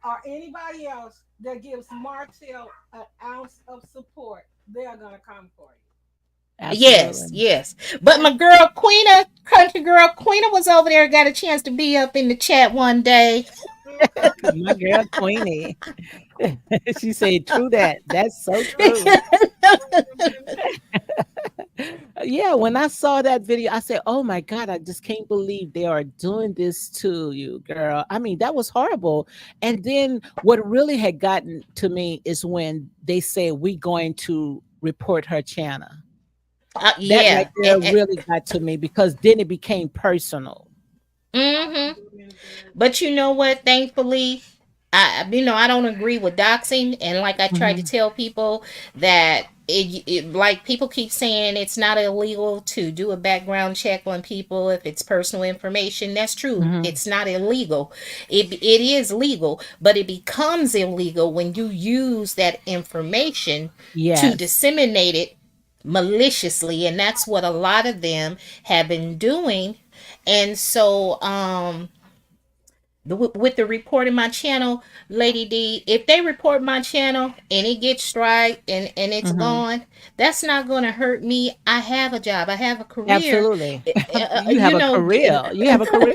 or anybody else that gives Martell an ounce of support, they are gonna come for you. Yes, Absolutely. yes. But my girl Queena, country girl Queena, was over there, got a chance to be up in the chat one day. My girl Queenie. She said, "True that. That's so true." Yeah, when I saw that video, I said, "Oh my God, I just can't believe they are doing this to you, girl." I mean, that was horrible. And then what really had gotten to me is when they say we going to report her channel. That right Yeah. there really got to me because then it became personal. I Mm-hmm. don't do any good. But you know what? Thankfully, I don't agree with doxing, and like I try to Hmm. tell people that like people keep saying it's not illegal to do a background check on people if it's personal information. That's true. Hmm. It's not illegal. It is legal, but it becomes illegal when you use that information to Yes. disseminate it maliciously, and that's what a lot of them have been doing. And so with the reporting my channel, Lady D, if they report my channel and it gets strike and it's Hmm. gone, that's not going to hurt me. I have a job, I have a career. Absolutely. You have You a know, career. You have a career.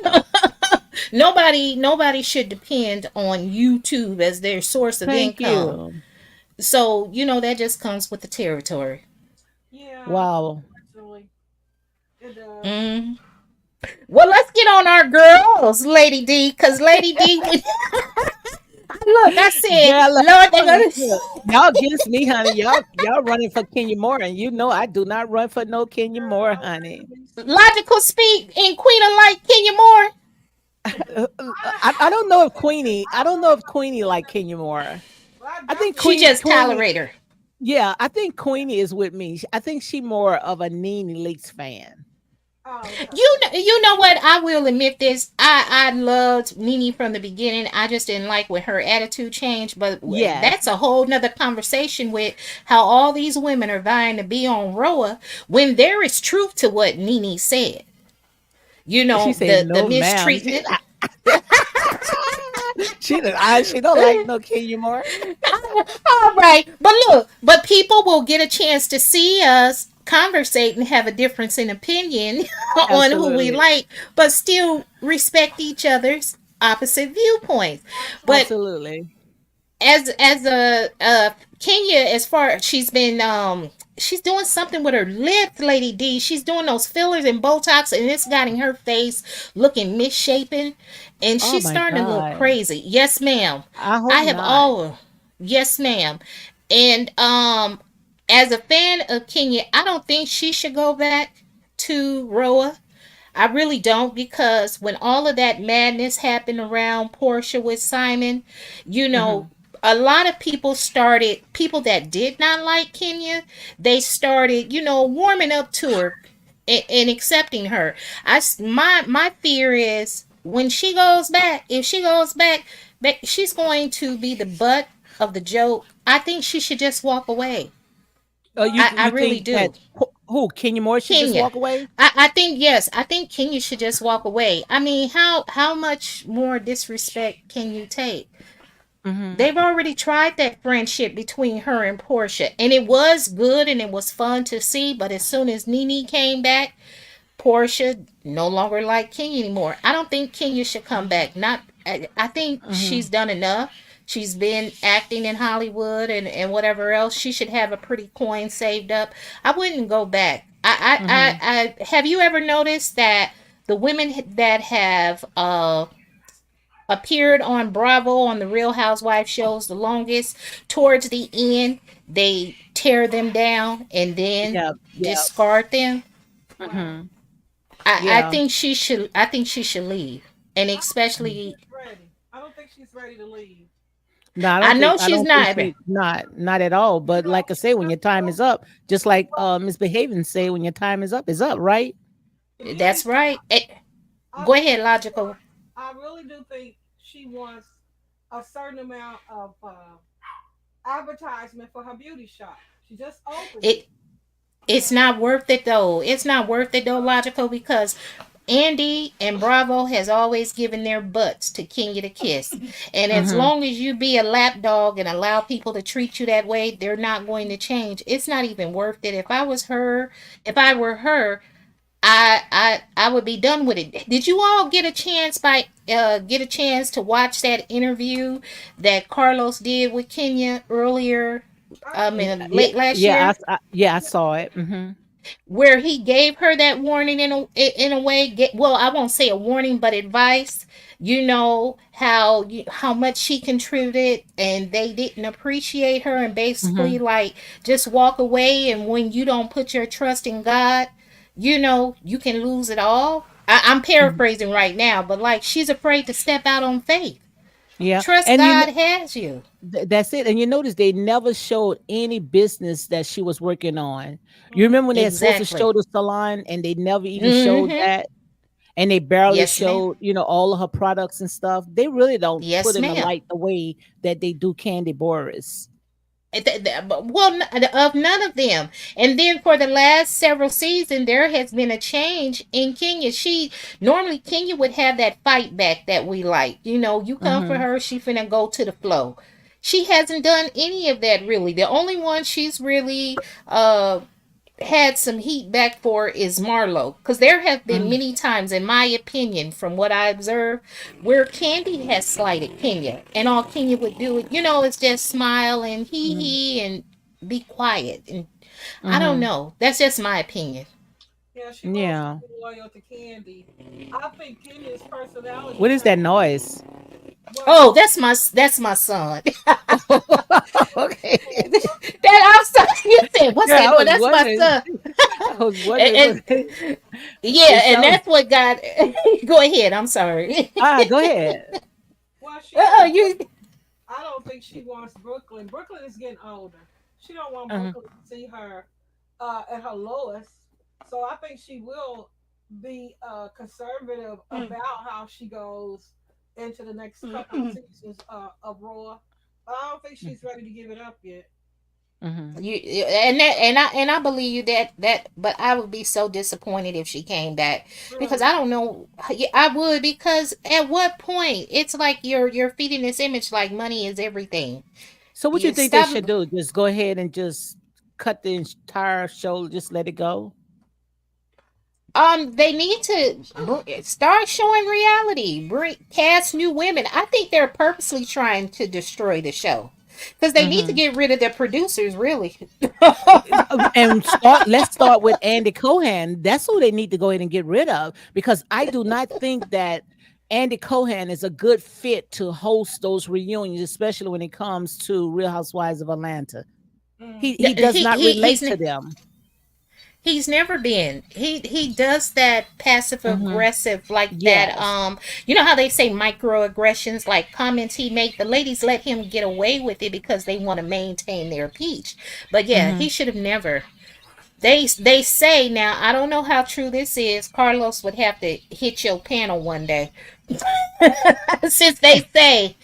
nobody should depend on YouTube as their source of Thank income. you. So that just comes with the territory. Yeah, Wow. unfortunately, it does. Mm. Well, let's get on our girls, Lady D, because Lady D, look, I said, Girl, Lord, they're gonna. look, y'all against me, honey. Y'all running for Kenya Moore, and you know I do not run for no Kenya Moore, Girl, honey. let me see. Logical speak in Queen of Light, Kenya Moore. I don't know if Queenie. I don't know if Queenie like Kenya Moore. Well, I I think She definitely just Queenie. tolerate her. Yeah, I think Queenie is with me. I think she more of a Nene Leakes fan. oh, okay. You know what? I will admit this. I loved Nene from the beginning. I just didn't like when her attitude changed. But Yes, that's a whole nother conversation with how all these women are vying to be on RHOA when there is truth to what Nene said. she said The no, ma'am. mistreatment. She don't like no Kenya Moore. All right, but look, but people will get a chance to see us conversate and have a difference in opinion on who we Absolutely, like, but still respect each other's opposite viewpoints. But Absolutely. absolutely. as a Kenya, as far she's doing something with her lips, Lady D. She's doing those fillers and Botox, and it's getting her face looking misshapen, and Oh she's my starting to look god. crazy. Yes, ma'am. I hope I have not. all. Yes, ma'am. And as a fan of Kenya, I don't think she should go back to RHOA. I really don't, because when all of that madness happened around Porsha with Simon, you know, Hmm. a lot of people that did not like Kenya, they started, warming up to her and accepting her. My fear is when she goes back, if she goes back, she's going to be the butt of the joke. I think she should just walk away. Well, I You really think that do. who Kenya Moore should just Kenya. walk away? I think yes. I think Kenya should just walk away. I mean, how much more disrespect can you take? Hmm. They've already tried that friendship between her and Portia, and it was good and it was fun to see. But as soon as Nene came back, Portia no longer liked Kenya anymore. I don't think Kenya should come back. Not. I think she's Hmm. done enough. She's been acting in Hollywood and whatever else. She should have a pretty coin saved up. I wouldn't go back. Hmm. I have you ever noticed that the women that have appeared on Bravo on the Real Housewives shows the longest, towards the end they tear them down and then Yeah. Yeah. discard them? right. Hmm. I Yeah. think she should. I think she should leave, and I don't think especially she's ready. I don't think she's ready to leave. No, I know I she's don't think not. she not at all. You But know, like I say, when just your time is so up, just like well, Miss Behaven say, when your time is up, right? to be That's right. I, Go ahead, logical. I really do think she wants a certain amount of advertisement for her beauty shop. She just opened it. It it's not worth it though. It's not worth it though, logical, because Andy and Bravo has always given their butts to Kenya to kiss. And as Hmm. long as you be a lapdog and allow people to treat you that way, they're not going to change. It's not even worth it. If I were her, I would be done with it. Did you all get a chance to watch that interview that Carlos did with Kenya earlier I did. Yeah, late last year? yeah, I saw it. Hmm. Where he gave her that warning in a way. Well, I won't say a warning, but advice. You know how much she contributed, and they didn't appreciate her, and basically Hmm. like just walk away. And when you don't put your trust in God, you can lose it all. I'm paraphrasing right now, but like she's afraid to step out on faith. Yeah, Trust and God has you. that's it. And you notice they never showed any business that she was working on. You Mm-hmm. remember when they had supposed to Exactly. show the salon, and they never even showed Mm-hmm. that, and they barely Yes, ma'am. showed, all of her products and stuff. They really don't put Yes, in the ma'am. light the way that they do Candy Boris. Well, of none of them. And then for the last several seasons, there has been a change in Kenya. She normally Kenya would have that fight back that we like. You know, you come for Mhm. her, she finna go to the flow. She hasn't done any of that really. The only one she's really had some heat back for is Marlo. Because there have been Mhm. many times, in my opinion, from what I observed, where Candy has slighted Kenya. And all Kenya would do, is just smile and hee Mhm. hee and be quiet. And I don't Mhm. know. That's just my opinion. Yeah, she wants to Yeah. be loyal to Candy. I think Kenya's personality What is that changed. noise? Well, Oh, that's my son. Okay. That I'm sorry. You said what's Yeah, that? I No, was that's my wondering. son. I was wondering And, what yeah, it and sounds. that's what got. Go ahead. I'm sorry. Go ahead. well, she don't. You. I don't think she wants Brooklyn. Brooklyn is getting older. She don't want Uh-huh. Brooklyn to see her at her lowest. So I think she will be conservative about how she goes into the next couple of seasons of RHOA. But I don't think she's ready to give it up yet. Mhm. And I believe you that, but I would be so disappointed if she came back because Mm. I don't know. Yeah, I would, because at what point it's like you're feeding this image like money is everything. So what you You think they stop. should do? Just go ahead and just cut the entire show, just let it go? They need to start showing reality. Bring cast new women. I think they're purposely trying to destroy the show because they need to Mhm. get rid of the producers. Really. And let's start with Andy Cohen. That's who they need to go ahead and get rid of, because I do not think that Andy Cohen is a good fit to host those reunions, especially when it comes to Real Housewives of Atlanta. Mm. He does he, not he relate he's to them. He's never been. He does that passive Mhm. aggressive like that. Yes. You know how they say microaggressions, like comments he make. The ladies let him get away with it because they want to maintain their peach. But yeah, he Mhm. should have never. They say now. I don't know how true this is. Carlos would have to hit your panel one day. Since they say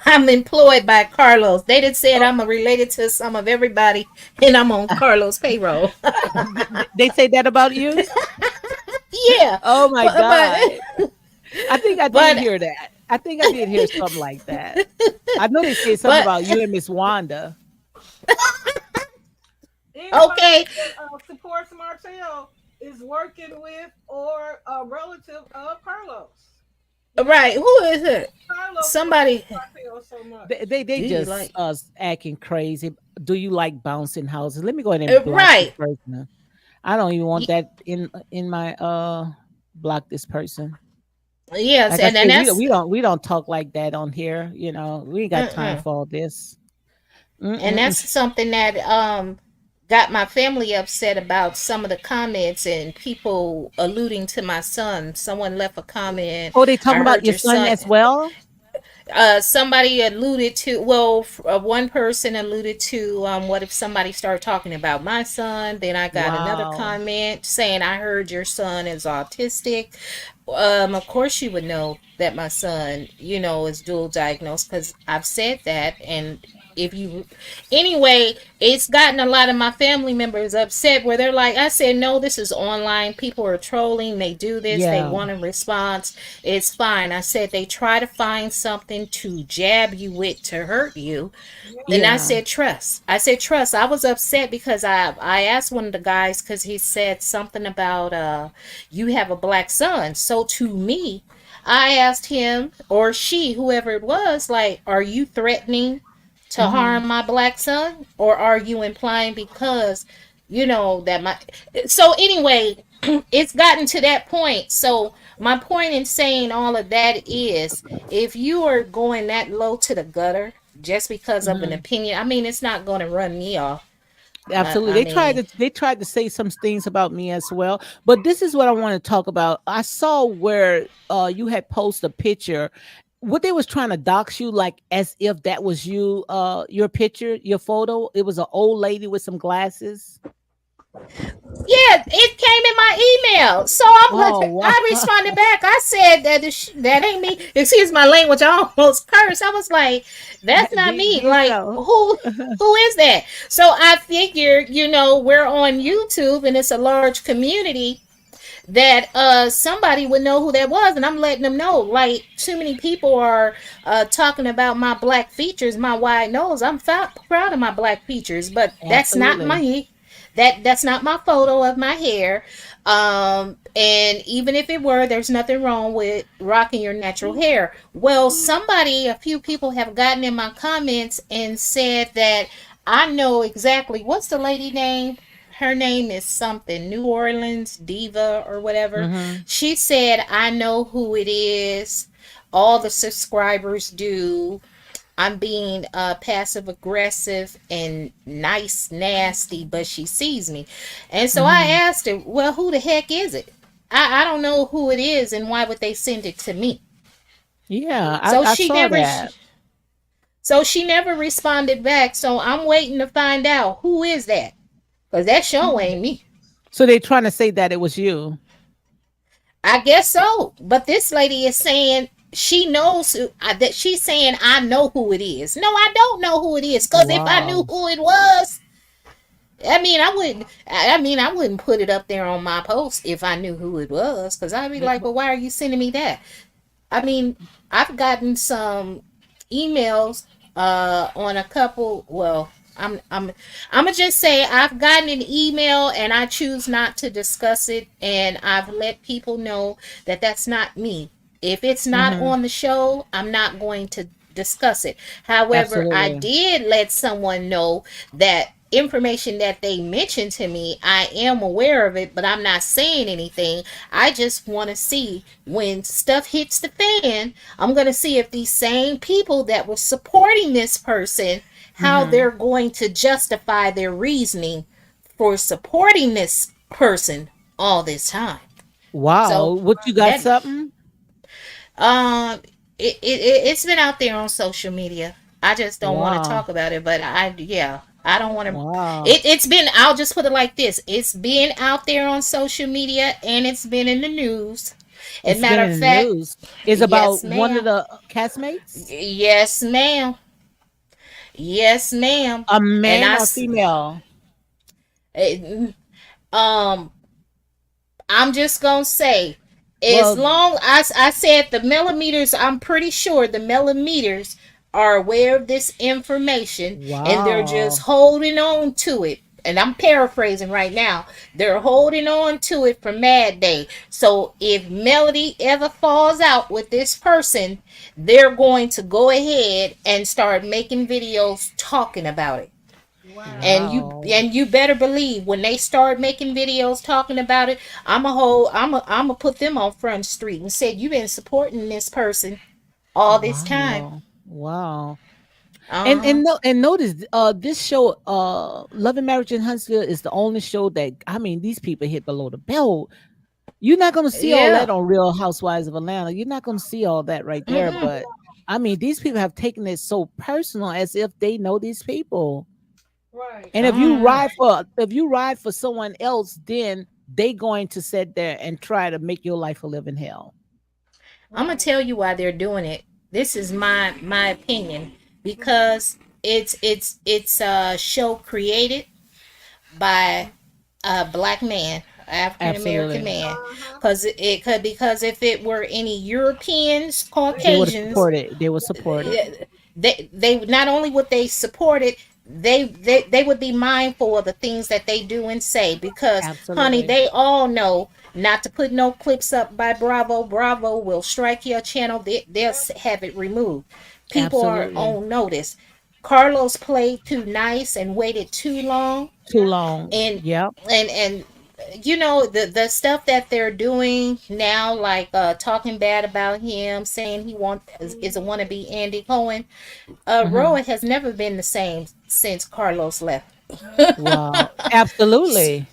I'm employed by Carlos, they did said Oh, I'm related to some of everybody, and I'm on Carlos payroll. they say that about you? Yeah, Oh my but but god. I think I did but hear that. I think I did hear something like that. I know they said something but about you and Miss Wanda. Anybody okay, that supports Martell is working with or a relative of Carlos. You know, right? Who is it? Carlos likes Somebody. Martell so They Do you just like? acting crazy. Do you like bouncing houses? Let me go ahead and block this Right. person. I don't even want Y- that in my block this person. Yes, Like I and said, that's we don't talk like that on here. You know, we ain't got time mm-mm. for all this. And that's Mm-mm. something that got my family upset about some of the comments and people alluding to my son. Someone left a comment. Oh, they I talking about heard your your son son. as well? Somebody alluded to, well, one person alluded to, what if somebody started talking about my son? Then I got another Wow. comment saying, I heard your son is autistic. Of course you would know that my son, is dual diagnosed because I've said that. And if you, anyway, it's gotten a lot of my family members upset where they're like, I said, no, this is online. People are trolling. They do this. They Yeah. want a response. It's fine. I said, they try to find something to jab you with to hurt you. And much. I Yeah. said, trust. I said, trust. I was upset because I asked one of the guys because he said something about, you have a black son. So to me, I asked him or she, whoever it was, like, are you threatening to Mhm. harm my black son? Or are you implying because, that my. So anyway, it's gotten to that point. So my point in saying all of that is if you are going that low to the gutter just because of an Mhm. opinion, I mean, it's not going to run me off. Absolutely. I mean, They tried to say some things about me as well. But this is what I want to talk about. I saw where you had posted a picture. What they was trying to dox you, like as if that was you, your picture, your photo. It was an old lady with some glasses. Yeah, it came in my email. So I'm like, Oh wow. I responded back. I said that that ain't me. Excuse my language. I almost cursed. I was like, that's not me. Did Like, so. who is that? So I figured, we're on YouTube and it's a large community that somebody would know who that was, and I'm letting them know. Like, too many people are talking about my black features, my wide nose. I'm proud of my black features, but that's not Absolutely. my that's not my photo of my hair. And even if it were, there's nothing wrong with rocking your natural hair. Well, a few people have gotten in my comments and said that I know exactly what's the lady name. Her name is something New Orleans Diva or whatever. Mm-hmm. She said, I know who it is. All the subscribers do. I'm being passive aggressive and nice, nasty, but she sees me. And so I Mm-hmm. asked her, well, who the heck is it? I don't know who it is, and why would they send it to me? Yeah, So I she saw never. that. So she never responded back. So I'm waiting to find out who is that, cause that show Mm. ain't me. So they're trying to say that it was you. I guess so. But this lady is saying she knows that she's saying I know who it is. No, I don't know who it is. Cause if I knew Wow. who it was, I mean, I wouldn't. I mean, I wouldn't put it up there on my post if I knew who it was. Cause I'd be But, like, well, why are you sending me that? I mean, I've gotten some emails on a couple. Well, I'm gonna just say I've gotten an email and I choose not to discuss it, and I've let people know that that's not me. If it's not mm-hmm. on the show, I'm not going to discuss it. However, I Absolutely. did let someone know that information that they mentioned to me, I am aware of it, but I'm not saying anything. I just want to see when stuff hits the fan. I'm going to see if these same people that were supporting this person, how Mm-hmm. they're going to justify their reasoning for supporting this person all this time. Wow. So What you got that something? um it's been out there on social media. I just don't want to Wow. talk about it, but I don't want to. Wow. It's been. I'll just put it like this: it's been out there on social media, and it's been in the news. And It's been matter of in the fact, news. It's yes, about one of ma'am. the castmates? Yes, ma'am. Yes, ma'am. A And man or female? eh, um, I'm just gonna say, as Well, long as I said the millimeters, I'm pretty sure the millimeters are aware of this information and they're just wow. holding on to it. And I'm paraphrasing right now. They're holding on to it for Mad Day. So if Melody ever falls out with this person, they're going to go ahead and start making videos talking about it. Wow. Wow. And you better believe when they start making videos talking about it, I'm a put them on Front Street and said you've been supporting this person all this time. Wow. Wow. Uh huh. And notice this show Love and Marriage in Huntsville is the only show that I mean these people hit below the belt. You're not gonna see all Yeah. that on Real Housewives of Atlanta. You're not gonna see all that right there. Mm-mm. But I mean, these people have taken it so personal as if they know these people. Right. And Uh-huh. if you ride for someone else, then they going to sit there and try to make your life a living hell. I'm gonna Right. tell you why they're doing it. This is my opinion because it's a show created by a black man, African American Absolutely. man. Uh huh. Because if it were any Europeans, They would have Caucasians, supported. They would support it. they not only would they support it, they would be mindful of the things that they do and say, because honey, Absolutely. they all know not to put no clips up by Bravo will strike your channel. They'll have it removed. People are Absolutely. on notice. Carlos played too nice and waited too long. Too long. and Yep. and the stuff that they're doing now, like talking bad about him, saying he is a wannabe Andy Cohen. Hmm. RHOA has never been the same since Carlos left. Wow. Absolutely.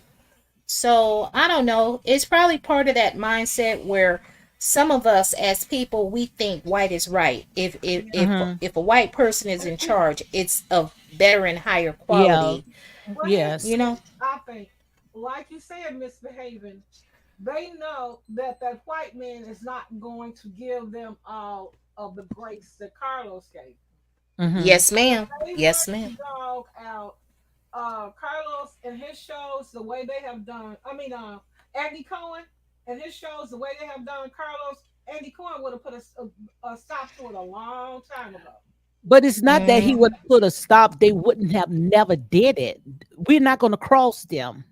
So I don't know, it's probably part of that mindset where some of us as people, we think white is right. Hmm. If a white person is in charge, it's of better and higher Yeah. quality, Well, here's Yes. you know. I think. like you said, misbehaving, they know that that white man is not going to give them all of the grace that Carlos gave. Mm-hmm. Yes, ma'am. They want Yes, ma'am. to dog out Carlos and his shows the way they have done. I mean, Andy Cohen and his shows the way they have done Carlos. Andy Cohen would have put a stop to it a long time ago. But it's not that he Mm, would have put a stop. They wouldn't have never did it. We're not going to cross them.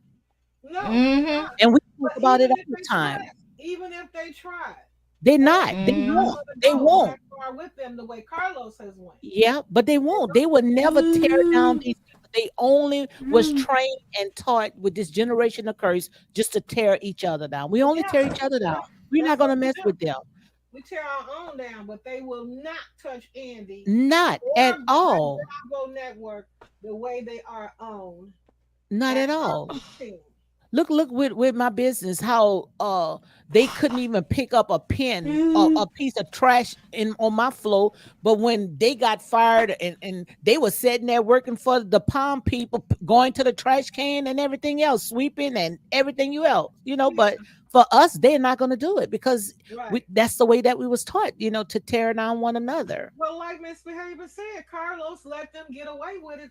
No, they're mm-hmm, not. And we talk But about it even all if the they time. tried, even if they tried, They're they not. They are not mm, won't. going to They go won't. that far with them the way Carlos has went. Yeah, but they They won't. They don't. would never tear down these people. They only was trained and taught with this generation of curse just to tear each other down. We only Yeah, tear each other down. We're that's not what gonna we mess do. with them. We tear our own down, but they will not touch Andy Not or at the all. Bravo Network the way they are owned Not at at all. Carlos' team. Look with my business how they couldn't even pick up a pen a piece of trash in on my floor, but when they got fired and they were sitting there working for the palm people going to the trash can and everything else, sweeping and everything you else, Yeah, but for us they're not going to do it because right. that's the way that we was taught, to tear down one another. Well, like Miss Behavior said, Carlos let them get away with it.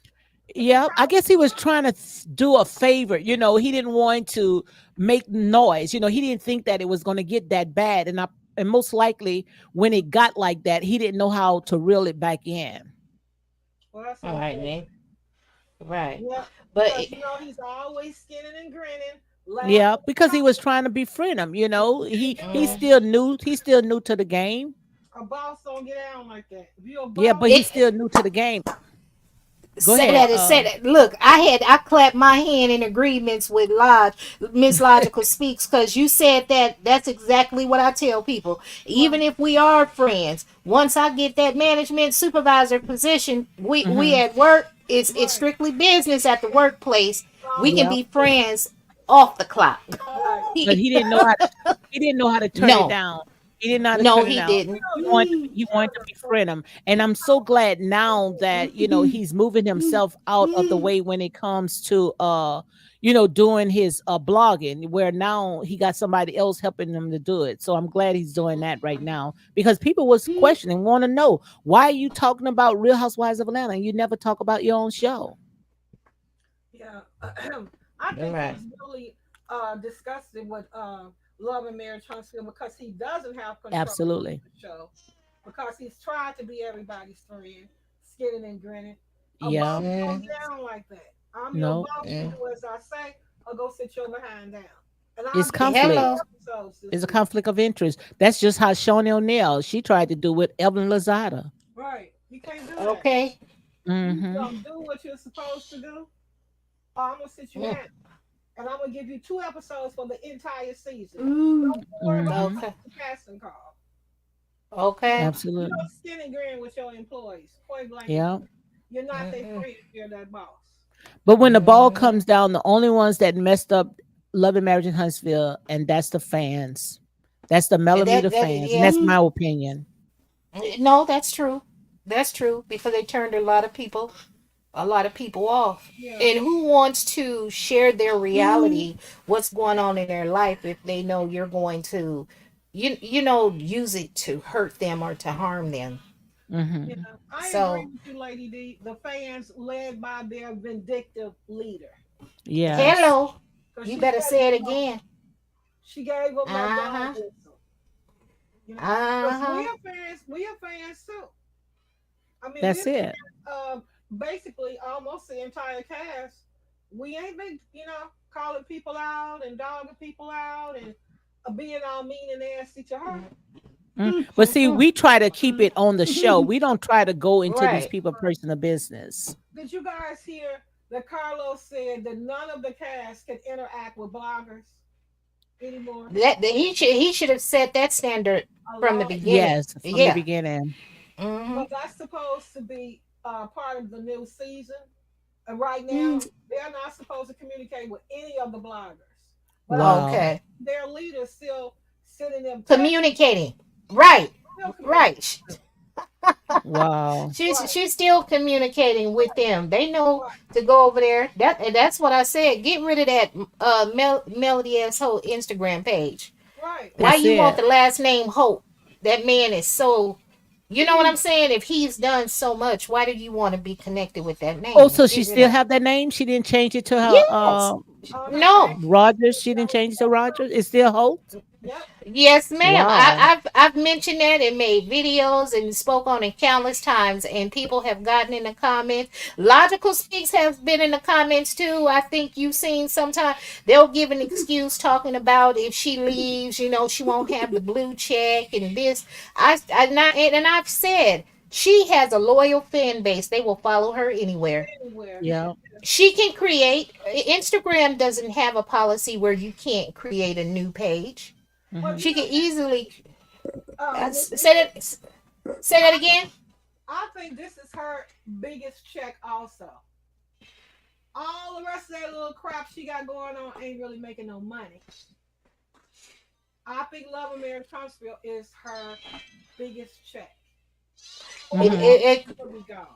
Yeah, I guess he was trying to do a favor. He didn't want to make noise. He didn't think that it was going to get that bad, and most likely when it got like that, he didn't know how to reel it back in. Well, that's all right, unfortunate. man. Right. Yeah, But because he's always skinning and grinning, Yeah, laughing, because he was trying to befriend him. He's mm, still new. He's still new to the game. a boss don't get down like that. If you're a Yeah, boss, but he's it still new to the game. Go say ahead. that and say that. Look, I clapped my hand in agreements with Miss Logical Speaks, because you said that. That's exactly what I tell people. Even right, if we are friends, once I get that management supervisor position, we Hmm. at work. It's right, strictly business at the workplace. We can Yeah, be friends off the clock. right. but he didn't know how to turn it No, down. He didn't know how to no, turn it he down. didn't. No, He that's wanted what to, we he wanted to tell them. So, befriend him, and I'm so glad now that he's moving himself out of the way when it comes to doing his blogging, where now he got somebody else helping him to do it. So I'm glad he's doing that right now because people was questioning, want to know why are you talking about Real Housewives of Atlanta and you never talk about your own show. yeah, I All think right. he's really disgusted with Love and Marriage Huntsville because he doesn't have control of Absolutely. the show because he's tried to be everybody's friend, skinning and grinning. A Yeah. boss don't Mm, get down like that. I'm your No. boss. You mm. do as I say, or go sit your behind down. And I'll It's give you two conflict. Hello. episodes this It's a season. conflict of interest. That's just how Shawnee O'Neal, she tried to do with Evelyn Lozada. Right. You can't do that. Okay. You Mm-hmm. don't do what you're supposed to do, or I'm gonna sit you Mm, down. And I'm gonna give you two episodes for the entire season. mm. Don't worry about Mm-hmm. Okay. the casting call. Okay. You Absolutely. don't skin and grin with your employees. Point blank and Yeah. period. You're not their Mm-mm. friend if you're that boss. But when the ball Mm-hmm. comes down, the only ones that messed up Love and Marriage in Huntsville, and that's the fans. That's the Melamita That fans. And yeah. that's my opinion. No, that's true. That's true because they turned a lot of people off. Yeah. And who wants to share their reality, what's going on in their life, if they know you're going to, use it to hurt them or to harm them? Yeah. Hmm. I agree So, with you, Lady D. The fans led by their vindictive leader. Yes. hello, Because you better say it again. she gave them that Uh dog huh. whistle. You know, Uh because huh. we are fans too. I mean, That's we're it. basically almost the entire cast. We ain't been, calling people out and dogging people out and being all mean and nasty to her. But see, we try to keep it on the show. We don't try to go into these Right. people personal business. Did you guys hear that Carlos said that none of the cast can interact with bloggers anymore? That he should have set that standard A from the long beginning. Yes, from the Yeah. beginning. Mm-hmm. But that's supposed to be part of the new season. And right now, they're not supposed to communicate with any of the bloggers. But I Wow. Okay. their leaders still sending them text. Communicating. Right. Still communicating. Right. Wow. Right, She's still communicating with them. They know right, to go over there. That's what I said. Get rid of that Melody as whole Instagram page. right. Why That's you want it. the last name Hope? That man is so. You know what I'm Evil. saying? If he's done so much, why do you want to be connected with that Oh, name? so she Get rid still of it. have that name? She didn't change it to her Yes. Her page, No. Rogers. She that didn't was, change it that to was her. Rogers. It's still Holt. Yep. Yes, ma'am. Wow. I've mentioned that and made videos and spoke on it countless times, and people have gotten in the comments. Logical Speaks has been in the comments too. I think you've seen sometime they'll give an excuse talking about if she leaves, she won't have the blue check and this. And I've said she has a loyal fan base. They will follow her anywhere. Anywhere. Yeah. She can create. Instagram doesn't have a policy where you can't create a new page. Well, Hmm. you She know, can easily say this, that. Say that again. I think this is her biggest check also. All the rest of that little crap she got going on ain't really making no money. I think Love and Marriage Huntsville is her biggest check. It, All Hmm. else it, it will be gone.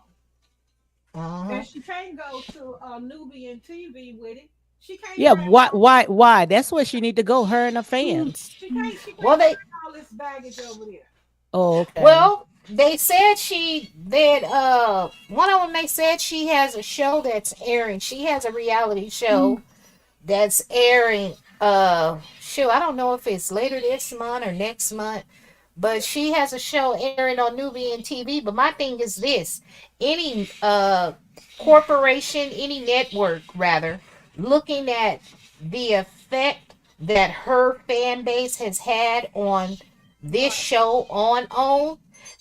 uh-huh. And she can't go to Nubian TV with it. She can't Yeah. drag Why? all Why? Why? That's where she need to go. Her and her fans. she Well, can't they drag all this baggage over there. Oh, okay. well they said she that one of them they said she has a show that's airing. She has a reality show that's airing. Shoot, I don't know if it's later this month or next month, but she has a show airing on Nubian TV. But my thing is this: any corporation, any network rather, looking at the effect that her fan base has had on this Right. show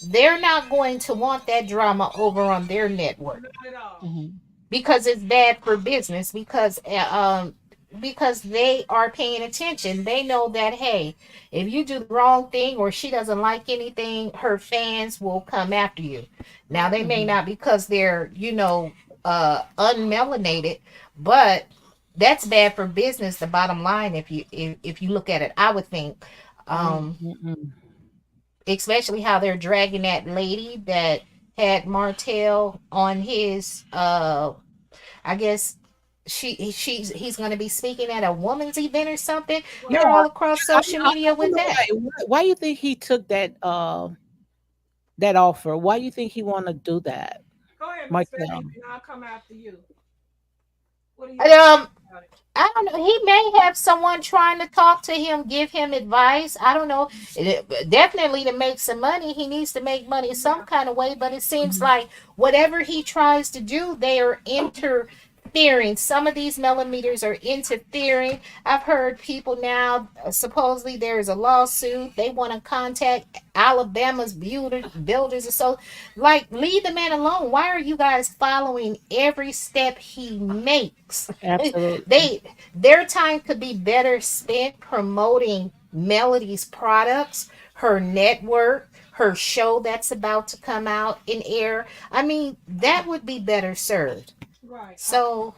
they're not going to want that drama over on their network Not at all. Hmm. because it's bad for business because they are paying attention. They know that hey, if you do the wrong thing or she doesn't like anything, her fans will come after you. Now Right. they may Hmm. not because they're unmelanated, but that's bad for business. The bottom line, if you look at it, I would think, um, Mm-mm. especially how they're dragging that lady that had Martell on his I guess he's going to be speaking at a woman's event or something. Yeah. You're Right. all across social I media with wonder that. why you think he took that offer? Why you think he want to do that, Go ahead, Miss Betty, Markel? and I'll come after you. What do you think Um, about it? I don't know. He may have someone trying to talk to him, give him advice. I don't know. Definitely to make some money, he needs to make money some Yeah. kind of way. But it seems Mhm. like whatever he tries to do, they are interfering. Some of these millimeters are interfering. I've heard people now. Supposedly there is a lawsuit. They want to contact Alabama's builders, or so. Like, leave the man alone. Why are you guys following every step he makes? Absolutely. Their time could be better spent promoting Melody's products, her network, her show that's about to come out in air. I mean, that would be better served. Right. So,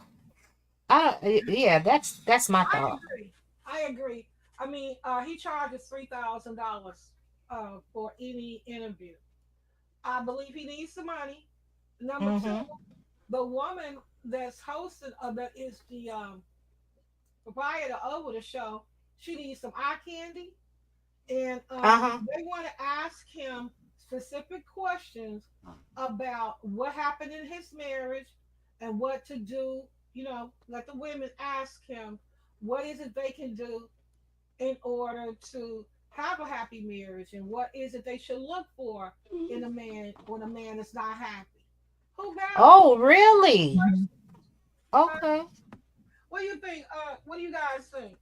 yeah, that's my I thought. agree. I agree. I mean, he charges $3,000 for any interview. I believe he needs the money. Number two, Mm-hmm. the woman that's hosting that is the proprietor over the show. She needs some eye candy, and Uh-huh. they want to ask him specific questions about what happened in his marriage and what to do. Let the women ask him what is it they can do in order to have a happy marriage and what is it they should look for in a man when a man is not happy. Who got all Oh, really? Mhm. huh? Okay. What do you think? What do you guys think?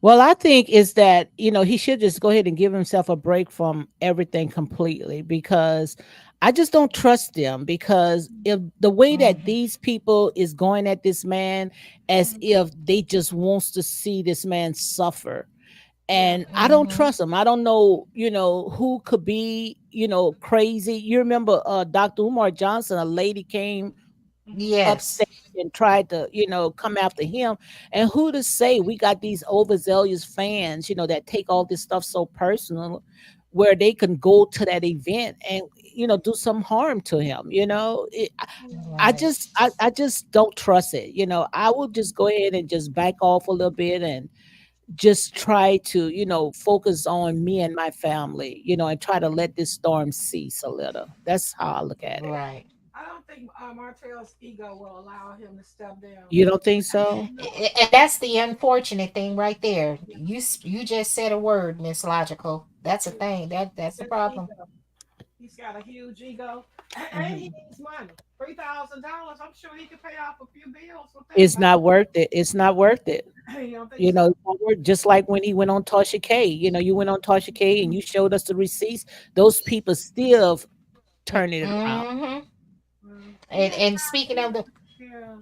Well, I think is that he should just go ahead and give himself a break from everything completely because I just don't trust them because if the way that Mm-hmm. these people is going at this man as Mhm. if they just wants to see this man suffer, Yeah. and I don't Mm-hmm. trust them. I don't know, who could be, crazy. You remember Dr. Umar Johnson, a lady came Hmm. Yes. upstage and tried to, come after him. And who to say we got these overzealous fans, that take all this stuff so personal. where they can go to that event and do some harm to him. I Mm. Right. just I just don't trust it. I will just go ahead and just back off a little bit and just try to focus on me and my family, and try to let this storm cease a little. That's how I look at it. Right. I don't think Martell's ego will allow him to step down. You don't think so? No. And that's the unfortunate thing right there. Yeah. You just said a word, Miss Logical. That's a Yeah. thing. That's the His problem. ego. He's got a huge ego, and he Mhm. needs money. $3,000. I'm sure he could pay off a few bills with that It's money. not worth it. It's not worth it. You don't think so? It's not worth, just like when he went on Tasha K. You went on Tasha K and you showed us the receipts. Those people still turning it around. Mm-hmm. He And was and trying. speaking of the, Yeah.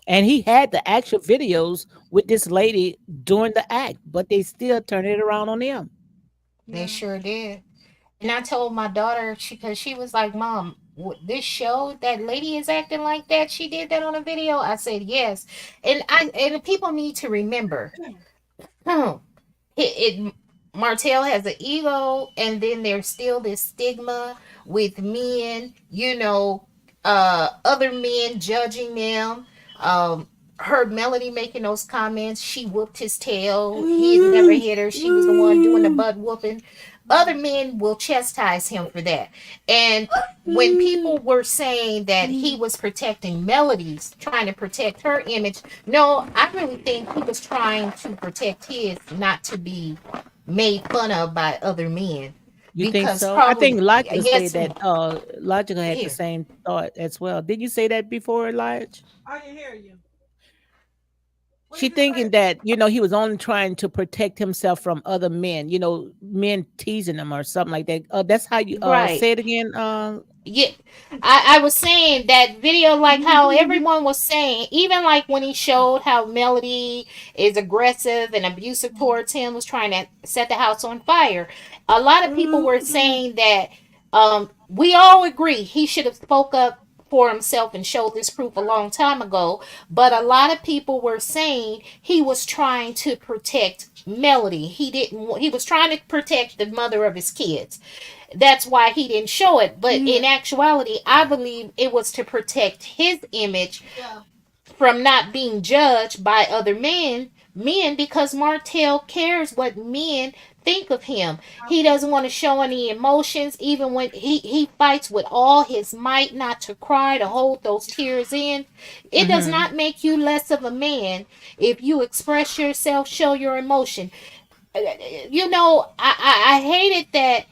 And he had the actual videos with this lady during the act, but they still turn it around on him. they Yeah. sure did. And I told my daughter, because she was like, "Mom, this show that lady is acting like that. She did that on a video." I said, "Yes," and people need to remember. it Martell has an ego, and then there's still this stigma with men, other men judging them. Heard Melody making those comments. She whooped his tail. He had never hit her. She was the one doing the butt whooping. Other Right. men will chastise him for that. And when people were saying that he was protecting Melody's, trying to protect her image, no, I really think he was trying to protect his, not to be made fun of by other men. You think Because so? I think probably, Logical said yes, that Logical had the here, same thought as well. Did you say that before, Elijah? I can hear you. What She did you say? thinking that, he was only trying to protect himself from other men, men teasing him or something like that. That's how you right. say it again. Yeah, I was saying that video, like how everyone was saying, even like when he showed how Melody is aggressive and abusive towards him, was trying to set the house on fire. A lot of people were saying that we all agree he should have spoke up for himself and showed this proof a long time ago. But a lot of people were saying he was trying to protect Melody. He didn't. He was trying to protect the mother of his kids. That's why he didn't show it. But in actuality, I believe it was to protect his image Yeah. from not being judged by other men, because Martell cares what men think of him. He doesn't Absolutely. want to show any emotions, even when he fights with all his might not to cry, to hold those tears in. It does Mhm. not make you less of a man if you express yourself, show your emotion. I hated that.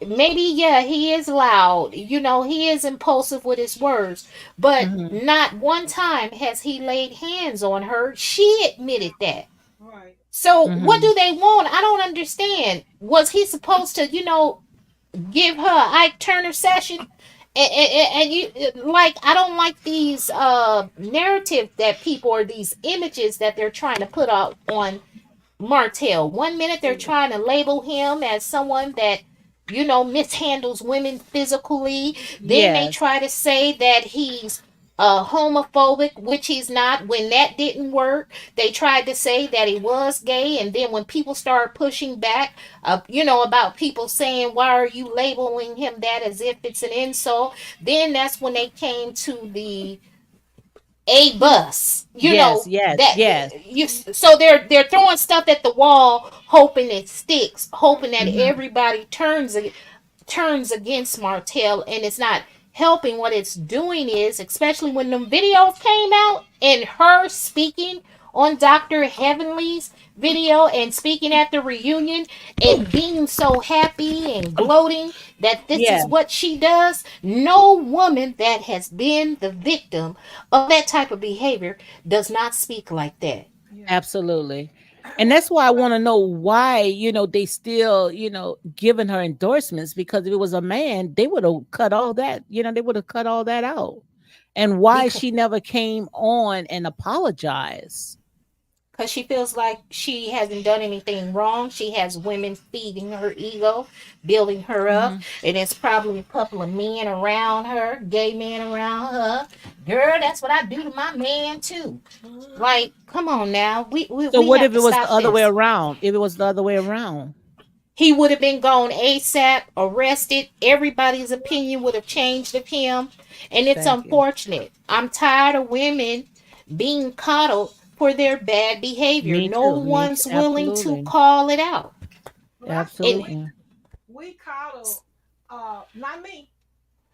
Maybe, yeah, he is loud, he is impulsive with his words, but Mhm. not one time has he laid hands on her. She admitted that. Right. So what Mhm. do they want? I don't understand. Was he supposed to, give her a Ike Turner session? And you, like, I don't like these narratives that people, or these images that they're trying to put out on Martell. One minute they're trying to label him as someone that, mishandles women physically. Then they Yes. try to say that he's homophobic, which he's not. When that didn't work, they tried to say that he was gay. And then when people started pushing back, about people saying, why are you labeling him that, as if it's an insult? Then that's when they came to the a bus, Yes. Yes. that Yes. you, so they're throwing stuff at the wall, hoping it sticks, hoping that Mhm. everybody turns against Martell, and it's not helping. What it's doing is, especially when the videos came out and her speaking on Dr. Heavenly's video and speaking at the reunion and being so happy and gloating that this Yeah. is what she does. No woman that has been the victim of that type of behavior does not speak like that. Yeah. Absolutely. And What? that's why I want to know why, they still, giving her endorsements, because if it was a man, they would have cut all that, they would have cut all that out. And why Because she never came on and apologized. she feels like she hasn't done anything wrong. She has women feeding her ego, building her up, Mhm. and it's probably a couple of men around her, gay men around her. Girl, that's what I do to my man too. Like, come on now, we So we what have if to it was the stop other way this. around? If it was the other way around? he would have been gone ASAP, arrested. Everybody's opinion would have changed of him. And it's Thank you. unfortunate. I'm tired of women being coddled for their bad behavior. Me No too. Me too. one's willing to Absolutely. call it out. But I think And Absolutely. we coddle, not me,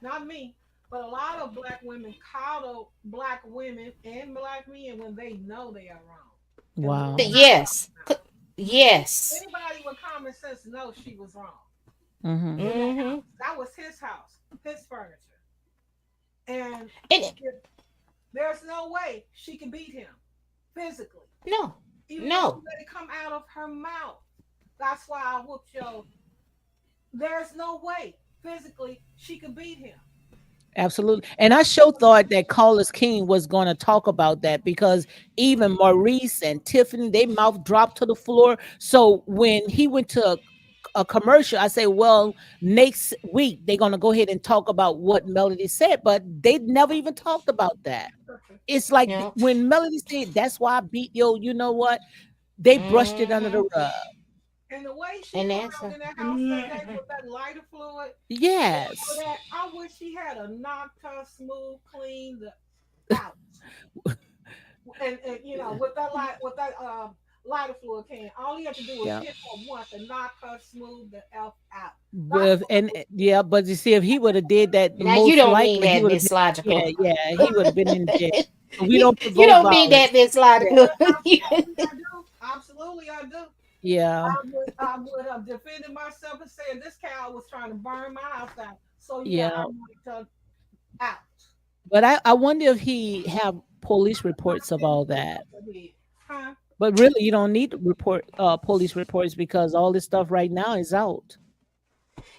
not me, but a lot of black women coddle black women and black men when they know they are wrong and will Wow. not talk yes, about it. yes. Anybody with common sense knows she was wrong Mm-hmm. in that Mm-hmm. house. That was his house, his furniture. And And if, there's no way she can beat him physically, no, even though she no. let it come out of her mouth. That's why I whooped your. There's no way physically she could beat him. Absolutely. And I sure thought that Carlos King was going to talk about that because even Maurice and Tiffany, they mouth dropped to the floor. So when he went to a commercial, I say, well, next week they're going to go ahead and talk about what Melody said, but they never even talked about that. It's like No. when Melody said, that's why I beat yo, you know what? They brushed it under the Mm-hmm. rug. And the way she And went that's out in that house that day with that lighter fluid, and all Yes. that, I wish she had a knocked her smooth, clean the out. And with that lighter fluid can, all you have to do is Yeah. hit her once and knock her smooth the F out. That's With what and yeah, but you see, if he would have did that, now you most don't mean likely he that, would have Miss been. Yeah, Logical. yeah, he would have been in jail. But we you, don't you provoke don't mean that, violence. Miss Yeah, Logical. absolutely I do. Absolutely I do. yeah, I would have defended myself and said this cow was trying to burn my house out. So yeah, yeah. I knocked her out. But I wonder if he have police reports Knocked of in the all back that. of the head. Huh? But really, you don't need to report police reports because all this stuff right now is out.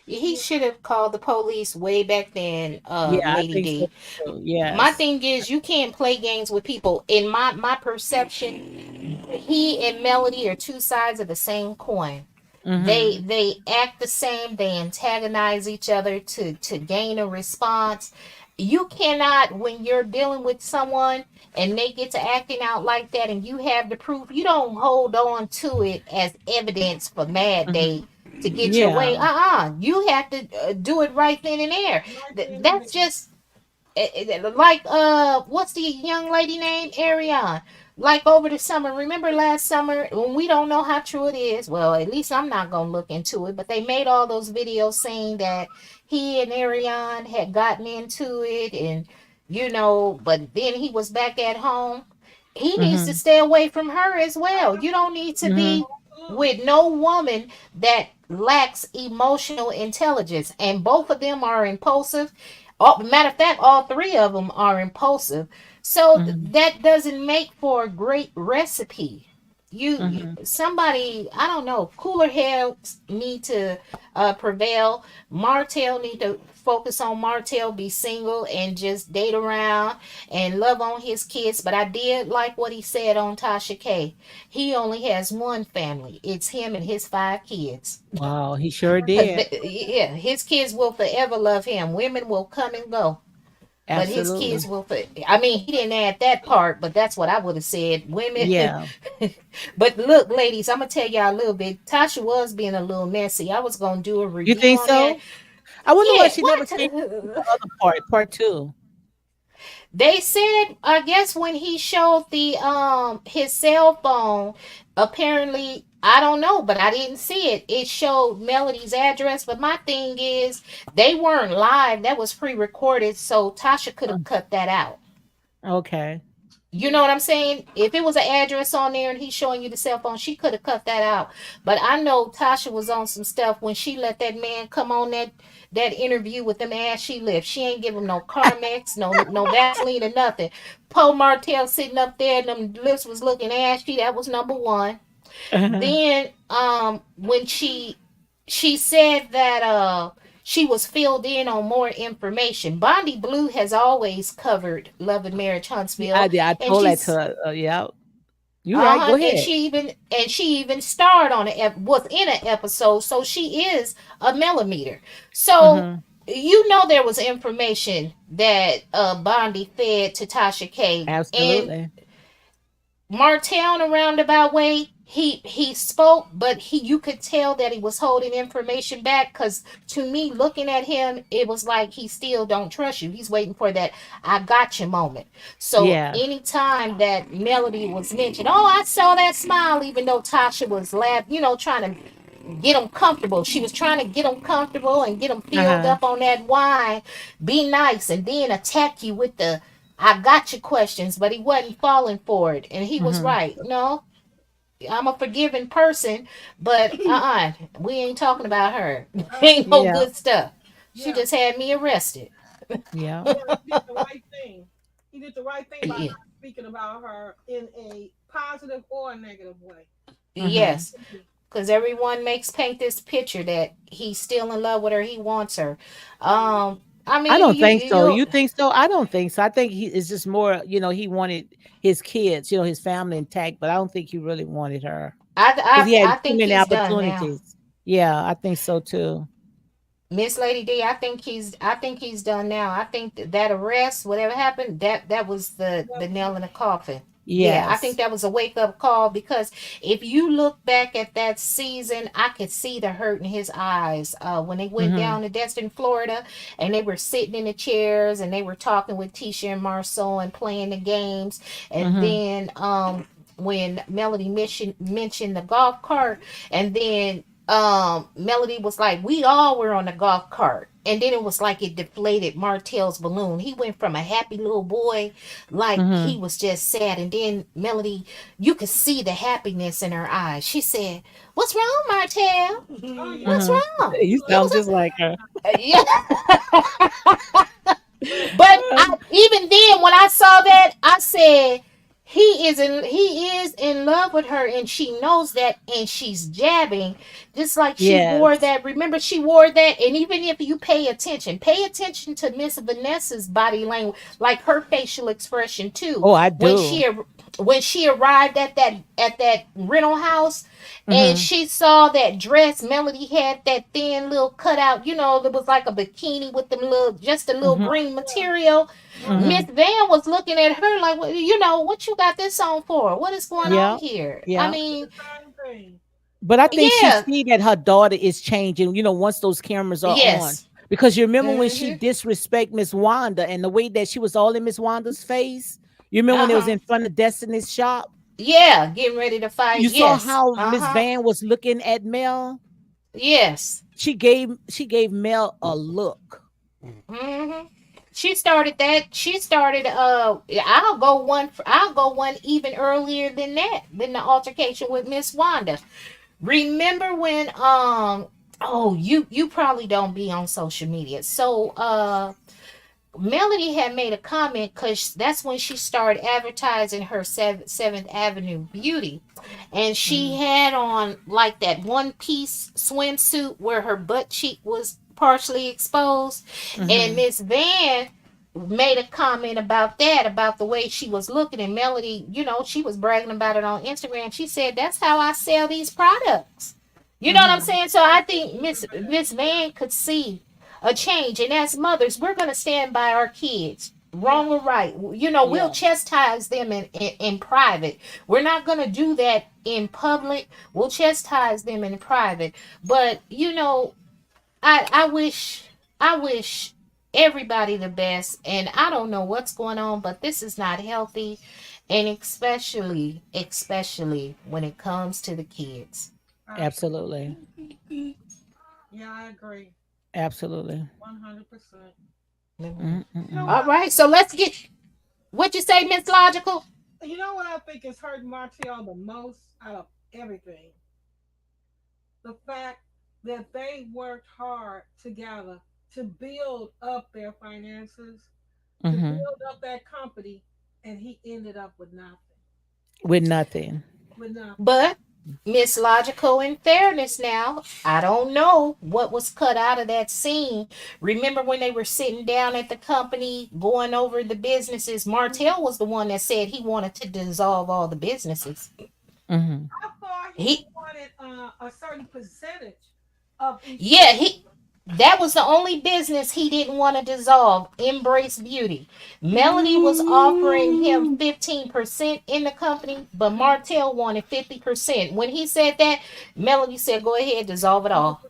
He Yeah. should have called the police way back then, Yeah, I Lady think so D. too. My Yes. thing is, you can't play games with people. In my perception, he and Melody are two sides of the same coin. Mm-hmm. They act the same. They antagonize each other to gain a response. You cannot, when you're dealing with someone and they get to acting out like that and you have the proof, you don't hold on to it as evidence for mad Mm-hmm. day to get your way. Yeah. You have to do it right then and there. Right then and That's there. just like what's the young lady name, Ariane, like over the summer, remember last summer, when we don't know how true it is, well, at least I'm not gonna look into it, but they made all those videos saying that he and Ariane had gotten into it, and but then he was back at home. He needs to Mm-hmm. stay away from her as well. You don't need to Mm-hmm. be Absolutely. with no woman that lacks emotional intelligence, and both of them are impulsive. Matter of fact, all three of them are impulsive. So Mm-hmm. that doesn't make for a great recipe. Mm-hmm. Somebody, I don't know, cooler heads need to prevail. Martell need to focus on Martell, be single and just date around and love on his kids. But I did like what he said on Tasha K. He only has one family. It's him and his 5 kids. Wow, he sure did. Yeah, his kids will forever love him. Women will come and go, but his Absolutely. kids will. I mean, he didn't add that part, but that's what I would have said. Women. Yeah. But look, ladies, I'm gonna tell y'all a little bit. Tasha was being a little messy. I was gonna do a You review think on that. so? I wonder why Yeah, she never what? came with the other part two. They said, I guess when he showed the his cell phone, apparently I don't know, but I didn't see it. It showed Melody's address, but my thing is they weren't live. That was pre-recorded, so Tasha could Uh, have cut that out. Okay. You know Yeah. what I'm saying? If it was an address on there and he's showing you the cell phone, she could have cut that out. But I know Tasha was on some stuff when she let that man come on that interview with them ass she lift. She ain't give him no Carmex, no Vaseline or nothing. Poe Martell sitting up there, and them lips was looking ashy. That was number one. Then when she said that she was filled in on more information. Bondi Blue has always covered Love and Marriage Huntsville, I and told that to she's her. Yeah, you right. Go and ahead. she even starred on was in an episode, so she is a millimeter. So Hmm. there was information that Bondi fed to Tasha K, and Absolutely. Martell in a roundabout way, he spoke, but he you could tell that he was holding information back, because to me, looking at him, it was like he still don't trust you. He's waiting for that "I got you" moment. So Yeah. anytime that Melody was mentioned, oh, I saw that smile, even though Tasha was trying to get them comfortable. She was trying to get them comfortable and get them filled Uh-huh. up on that wine. Be nice, and then attack you with the "I got you" questions, but he wasn't falling for it. And he was Mhm. right. No, I'm a forgiving person, but we ain't talking about her. Ain't no Yeah. good stuff. She Yeah, just had me arrested. Yeah. yeah, he did the right thing. He did the right thing by Yeah. not speaking about her in a positive or a negative way. Mhm. Yes, because everyone makes paint this picture that he's still in love with her. He wants her. I I mean, don't think so. you You think so? I don't think so. I think he is just more, he wanted his kids, his family intact, but I don't think he really wanted her because he had I too think many he's done now. opportunities. Yeah, I think so too. Miss Lady D, I think he's done now. I think that arrest, whatever happened, that was the That was nail in the coffin. Yeah, I think Yes. that was a wake up call, because if you look back at that season, I could see the hurt in his eyes when they went Mhm. down to Destin, Florida, and they were sitting in the chairs and they were talking with Tisha and Marceau and playing the games, and Mhm. then when Melody mentioned the golf cart, and then Melody was like, we all were on the golf cart, and then it was like it deflated Martell's balloon. He went from a happy little boy, like he Mhm. was just sad, and then Melody, you could see the happiness in her eyes. She said, what's wrong, Martell? oh What's yeah, Mhm. wrong? You he sound loved just like her. Yeah. look. But even then, when I saw that, I said, he is in love with her, and she knows that, and she's jabbing, just like she wore Yes. that. Remember, she wore that, and even if you pay attention to Miss Vanessa's body language, like her facial expression too, Oh, I when do. she arrived at that rental house, and Mhm. she saw that dress. Melody had that thin little cutout, that was like a bikini with them little, just a little Mhm. Oh green yeah, material. uh-huh. Miss Mhm. Van was looking at her like, well, what you got this on for? What is going Yeah, on Yeah. here? I Yeah. I did mean, the same thing. But I think she yeah, see that her daughter is changing, once those cameras are on. yes, Because you remember when she mm-hmm, disrespect Miss Wanda and the way that she was all in Miss Wanda's face? You remember when it was uh-huh, in front of Destiny's shop? yeah, getting ready to fight, You saw yes, how Miss uh-huh, Van was looking at Mel? yes, She gave Mel a look. mm-hmm. She started I'll go one even earlier than that, than the altercation with Miss Wanda. Remember when oh, you probably don't be on social media. So Melody had made a comment, because that's when she started advertising her Seventh Avenue Beauty, and she Mhm. had on like that one piece swimsuit where her butt cheek was partially exposed, and Mhm. Miss Van made a comment about that, about the way she was looking, and Melody, she was bragging about it on Instagram. She said, that's how I sell these products. You know what I'm Mhm. saying? So I I do think Miss remember that. Miss Van could see a change. And as mothers, we're going to stand by our kids, Yeah, wrong or right. We'll Yeah. chastise them in private. We're not going to do that in public. We'll chastise them in private. But, I wish everybody the best. And I don't know what's going on, but this is not healthy. And especially when it comes to the kids. absolutely. Absolutely. Yeah, I agree. Absolutely. 100%. Mhm. You know Mm-mm-mm. what All I right, so let's get what you say, Miss Logical. you know what I think is hurting Martial the most out of everything? The fact that they worked hard together to build up their finances, to Mhm. build up that company, and he ended up with nothing. With nothing. With nothing. But Miss Logical, in fairness now, I don't know what was cut out of that scene. Remember when they were sitting down at the company going over the businesses? Mhm. Martell was the one that said he wanted to dissolve all the businesses. Mhm. I thought he He wanted a certain percentage of each yeah, business. he That was the only business he didn't want to dissolve. Embrace Beauty. Melody was offering him 15% in the company, but Martell wanted 50%. When he said that, Melody said, "Go ahead, dissolve it all."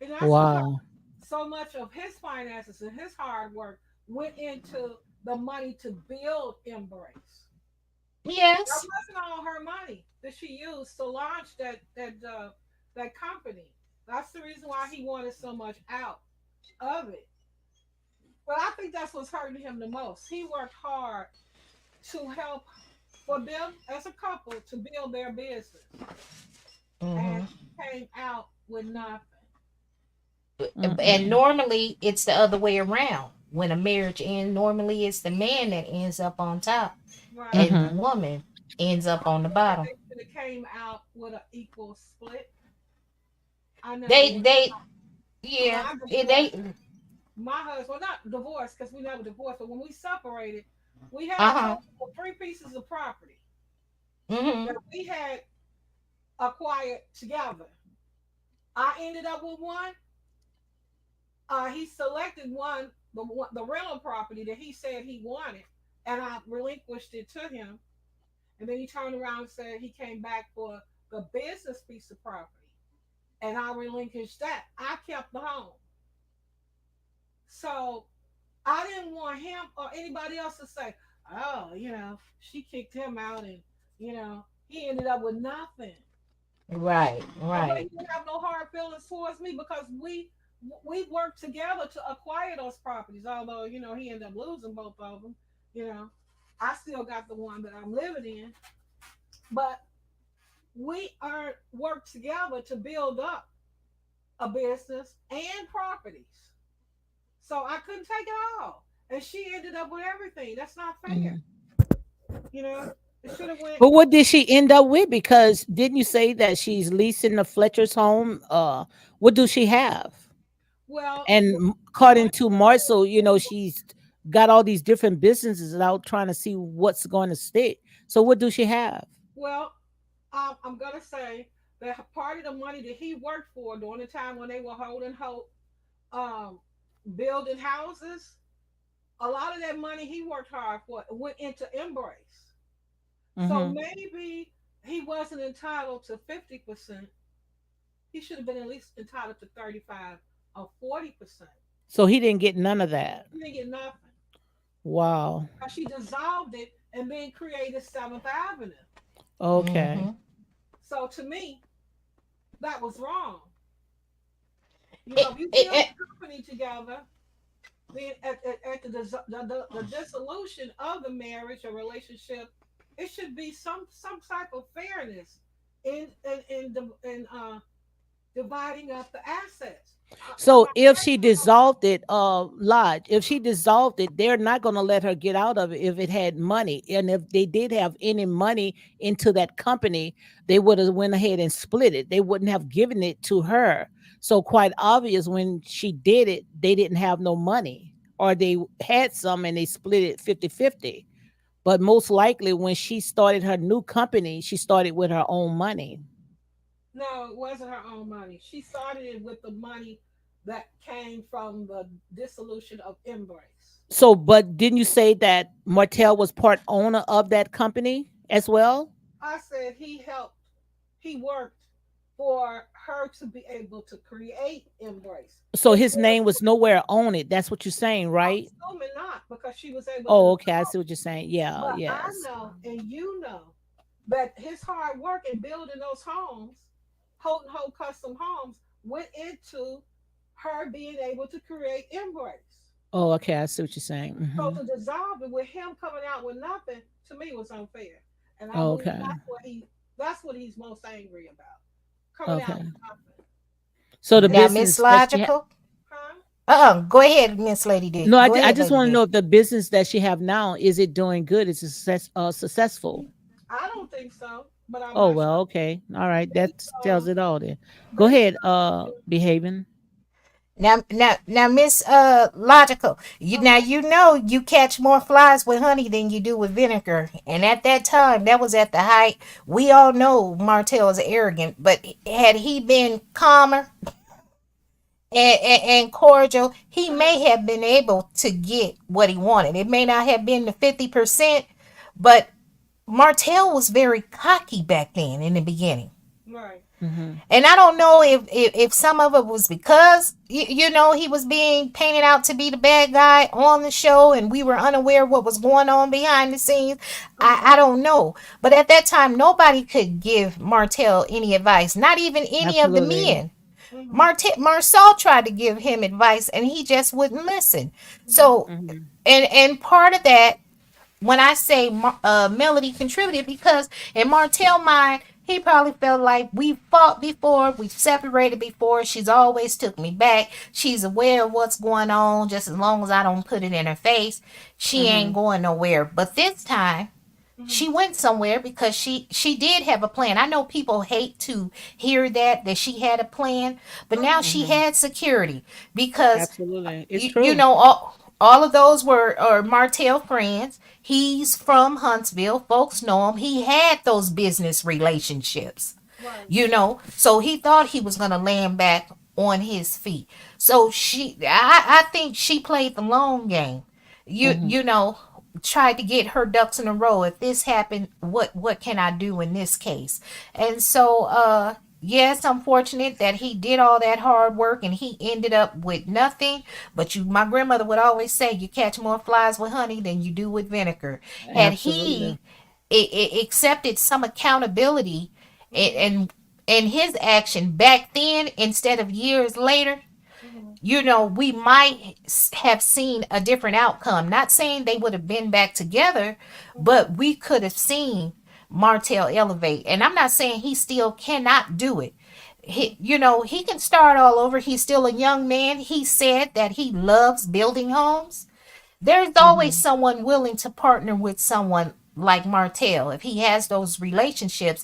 And that's because Wow. so much of his finances and his hard work went into the money to build Embrace. That Yes. wasn't all her money that she used to launch that company. That's the reason why he wanted so much out of it. But I think that's what's hurting him the most. He worked hard to help for them as a couple to build their business, and Hmm. he came out with nothing. And Mm-mm. normally it's the other way around. When a marriage ends, normally it's the man that ends up on top Right. and the Mm-hmm. woman ends I up on the feel like bottom. they should have came out with an equal split. I know They when yeah, I divorced they my husband, well, not divorced because we never divorced, but when we separated, we had a uh-huh. total of three pieces of property that Mhm. we had acquired together. I ended up with one. He selected the rental property that he said he wanted, and I relinquished it to him. And then he turned around and said he came back for the business piece of property, and I relinquished that. I kept the home. So I didn't want him or anybody else to say, "Oh, she kicked him out, and he ended up with nothing." Right, But right. he didn't have no hard feelings towards me because we worked together to acquire those properties. Although he ended up losing both of them. You know, I still got the one that I'm living in, but we are worked together to build up a business and properties. So I couldn't take it all, and she ended up with everything. That's not fair. Mm-hmm. You know, it should have went. But what did she end up with? Because didn't you say that she's leasing the Fletcher's home? What do she have? Well, And according one. to Marcel, she's got all these different businesses out trying to see what's going to stick. So what do she have? Well, I'm gonna say that part of the money that he worked for during the time when they were holding hope, um, building houses, a lot of that money he worked hard for went into Embrace. So Hmm. maybe he wasn't entitled to 50%. He should have been at least entitled to 35 or 40%. So he didn't get none of that. He didn't get nothing. Wow. She dissolved it and then created Seventh Avenue. Okay. Mhm. So to me, that was wrong. If you build It, a company together, then at the dissolution of the marriage or relationship, it should be some type of fairness in dividing up the assets. So My if wife she dissolved it, Lodge, if she dissolved it, they're not going to let her get out of it if it had money. And if they did have any money into that company, they would have went ahead and split it. They wouldn't have given it to her. So quite obvious when she did it, they didn't have no money or they had some and they split it 50-50. But most likely when she started her new company, she started with her own money. no, it wasn't her own money. She started it with the money that came from the dissolution of Embrace. So, but didn't you say that Martell was part owner of that company as well? I said he worked for her to be able to create Embrace. So his name was nowhere on it. That's what you're saying, I'm right? assuming not because she was able to Oh, okay. I develop. see what you're saying. Yeah, But I yes. know, and you know, that his hard work in building those homes, Holton Hope Custom Homes, went into her being able to create Embrace. Oh, okay. I see what you're saying. So Hmm. to dissolve it with him coming out with nothing, to me was unfair. And I believe Okay. that's what he's most angry about. Coming out with Okay. nothing. So the now, Miss business that she had. Logical. Huh? Go ahead, Miss Lady D. No, Go I ahead, just Lady want to D. know if the business that she have now is it doing good? Is it successful? I don't think so, but I'm Oh not well, sure. okay. All right. That Based tells on it all then. Go based ahead, on Now, behaving. Miss Logical. okay. You know you catch more flies with honey than you do with vinegar, and at that time, that was at the height. We all know Martell is arrogant, but had he been calmer and cordial, he Uh-huh. may have been able to get what he wanted. It may not have been the 50%, but Martell was very cocky back then in the beginning. Right. Mhm. And I don't know if some of it was because, he was being painted out to be the bad guy on the show and we were unaware what was going on behind the scenes. Uh-huh. I don't know. But at that time, nobody could give Martell any advice, not even any of the Absolutely. men. Mhm. Marcel tried to give him advice and he just wouldn't listen. Mhm. So, Mhm. and part of that, when I say Melody contributed, because in Martell mind, he probably felt like we fought before, we separated before. She's always took me back. She's aware of what's going on. Just as long as I don't put it in her face, she ain't Mhm. going nowhere. But this time, Mhm. she went somewhere because she did have a plan. I know people hate to hear that she had a plan, but now Uh-huh. she Mhm. had security because Absolutely. It's you true. know all of those were are Martell friends. He's from Huntsville. Folks know him. He had those business relationships, Right. so he thought he was going to land back on his feet. So I think she played the long game. you Mhm. you know tried to get her ducks in a row. If this happened, what can I do in this case? And so yes, unfortunate that he did all that hard work and he ended up with nothing. But my grandmother would always say, you catch more flies with honey than you do with vinegar. Had Absolutely. he accepted some accountability Mhm. and his action back then instead of years later, Mhm. we might have seen a different outcome. Not saying they would have been back together, Mhm. but we could have seen Martell elevate. And I'm not saying he still cannot do it. Mhm. He can start all over. He's still a young man. He said that he loves building homes. There's always Mhm. someone willing to partner with someone like Martell if he has those relationships.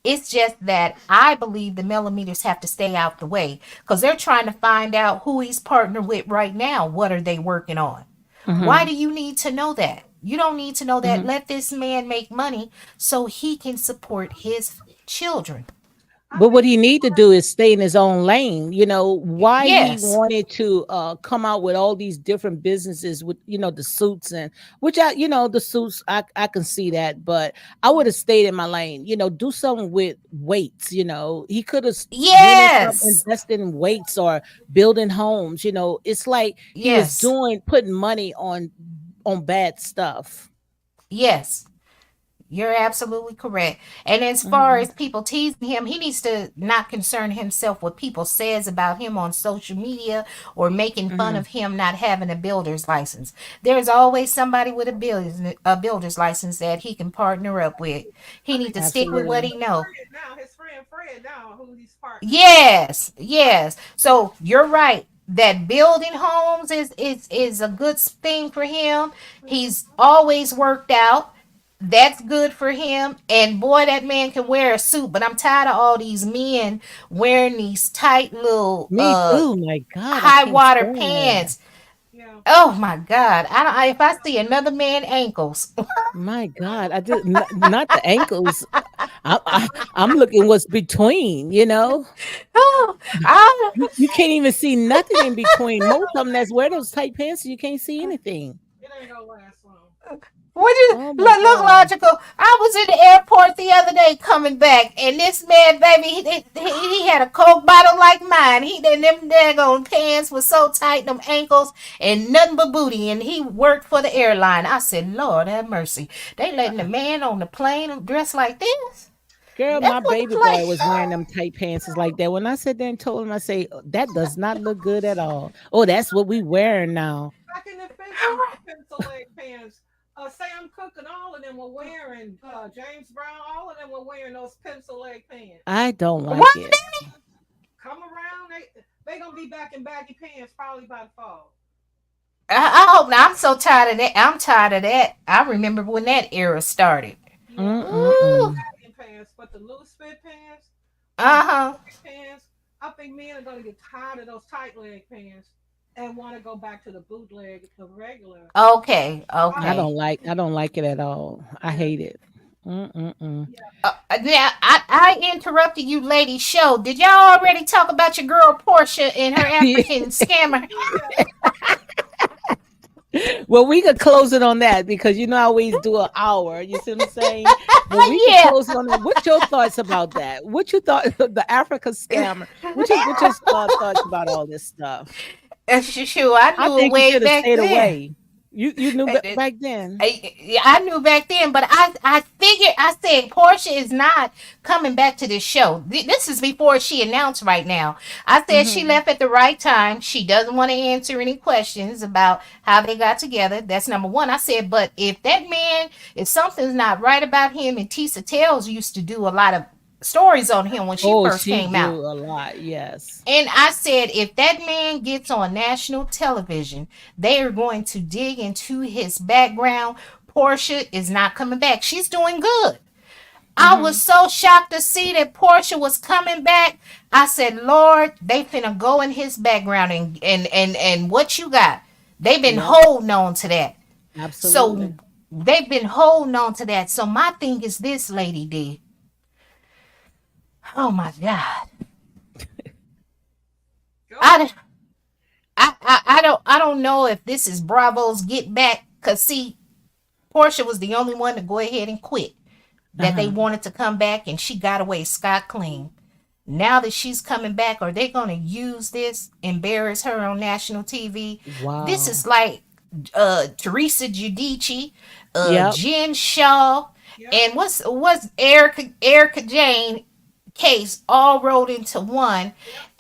It's just that I believe the millimeters have to stay out the way because they're trying to find out who he's partnered with right now. What are they working on? Right. Why Mhm. do you need to know that? You don't need to know that. Mhm. Let this man make money so he can support his children. I But what think he he's need to smart. do is stay in his own lane. Why he Yes, wanted to come out with all these different businesses with the suits, and which the suits, I can see that, but I would have Mhm. stayed in my lane. Do something with weights. He could have went and started yes, investing in weights or building homes. It's like he was yes, doing putting money on bad stuff. yes. You're absolutely correct. And as far Hmm. as people teasing him, he needs to not concern himself what people says about him on social media or making fun Hmm. of him not having a builder's license. There's always somebody with a builder's license that he can partner up with. He I need think to he's stick with partnered what with Absolutely. he his know. friend now. His friend Fred now, who he's partnered with. Yes, yes. So you're right. That building homes is a good thing for him. Mhm. He's always worked out. That's good for him. And boy, that man can wear a suit. But I'm tired of all these men wearing these tight little Me too. My God, I high can't water stand that. pants. Yeah. Oh my God! If I see another man ankles, My God, I just not the ankles. I'm looking what's between. oh, I, You can't even see nothing in between. Most of them that's wear those tight pants, you can't see anything. It ain't gonna last long. would you Oh my look God. logical? I was in the airport the other day coming back, and this man, baby, he had a Coke bottle like mine. He did them daggone pants was so tight, them ankles, and nothing but booty. And he worked for the airline. I said, Lord have mercy. They letting the man on the plane dress like this? Girl, That's my what the baby boy was wearing them tight pants like that. When I sat there and told him, I say, that does not look good at all. Oh, that's what we wearing now. Back in the 50s, the pencil leg pants. Sam Cooke and all of them were wearing, James Brown, all of them were wearing those pencil leg pants. I don't like what? it. Come around, they gonna be back in baggy pants probably by the fall. I hope not. I'm so tired of that. I'm tired of that. I remember when that era started. Yeah, Ooh, Mm-mm-mm. baggy pants, but the loose fit pants, the uh huh. bootleg pants. I think men are gonna get tired of those tight leg pants and want to go back to the bootleg, the regular. Okay, I I okay. don't like I don't like it at all. I yeah, hate it. Mm-mm-mm. Yeah. Now, I interrupted you, lady. Show. Did y'all already talk about your girl Portia and her African scammer? Yeah. Well, we could close it on that because you know I always do an hour. You see what I'm saying? But we could Yeah. close it on that. What's your thoughts about that? What you thought the Africa scammer? What's your thoughts about all this stuff? Shoot, I I knew it think you way should have back stayed then. away. You knew back then. I knew back then, but I figured I said Portia is not coming back to this show. This is before she announced right now. I said she Hmm. left at the right time. She doesn't want to answer any questions about how they got together. That's number one. I said, but if that man, if something's not right about him, and Tisa Tells used to do a lot of stories on him when she Oh, first she came out. do a lot. Yes. And I said, if that man gets on national television, they are going to dig into his background. Portia is not coming back. She's doing good. I was Hmm. so shocked to see that Portia was coming back. I said, Lord, they finna go in his background and what you got. They've been Yep. holding on to that. So Absolutely. they've been holding on to that. So my thing is this, Lady D. Oh my God. Go ahead. I I don't know if this is Bravo's get back because see, Portia was the only one to go ahead and quit. That they Uh-huh. wanted to come back and she got away scot clean. Now that she's coming back, are they gonna use this, embarrass her on national TV? This Wow. is like Teresa Giudice, Yep. Jen Shaw, Yep. and what's Erica Jane case all rolled into one. Yep.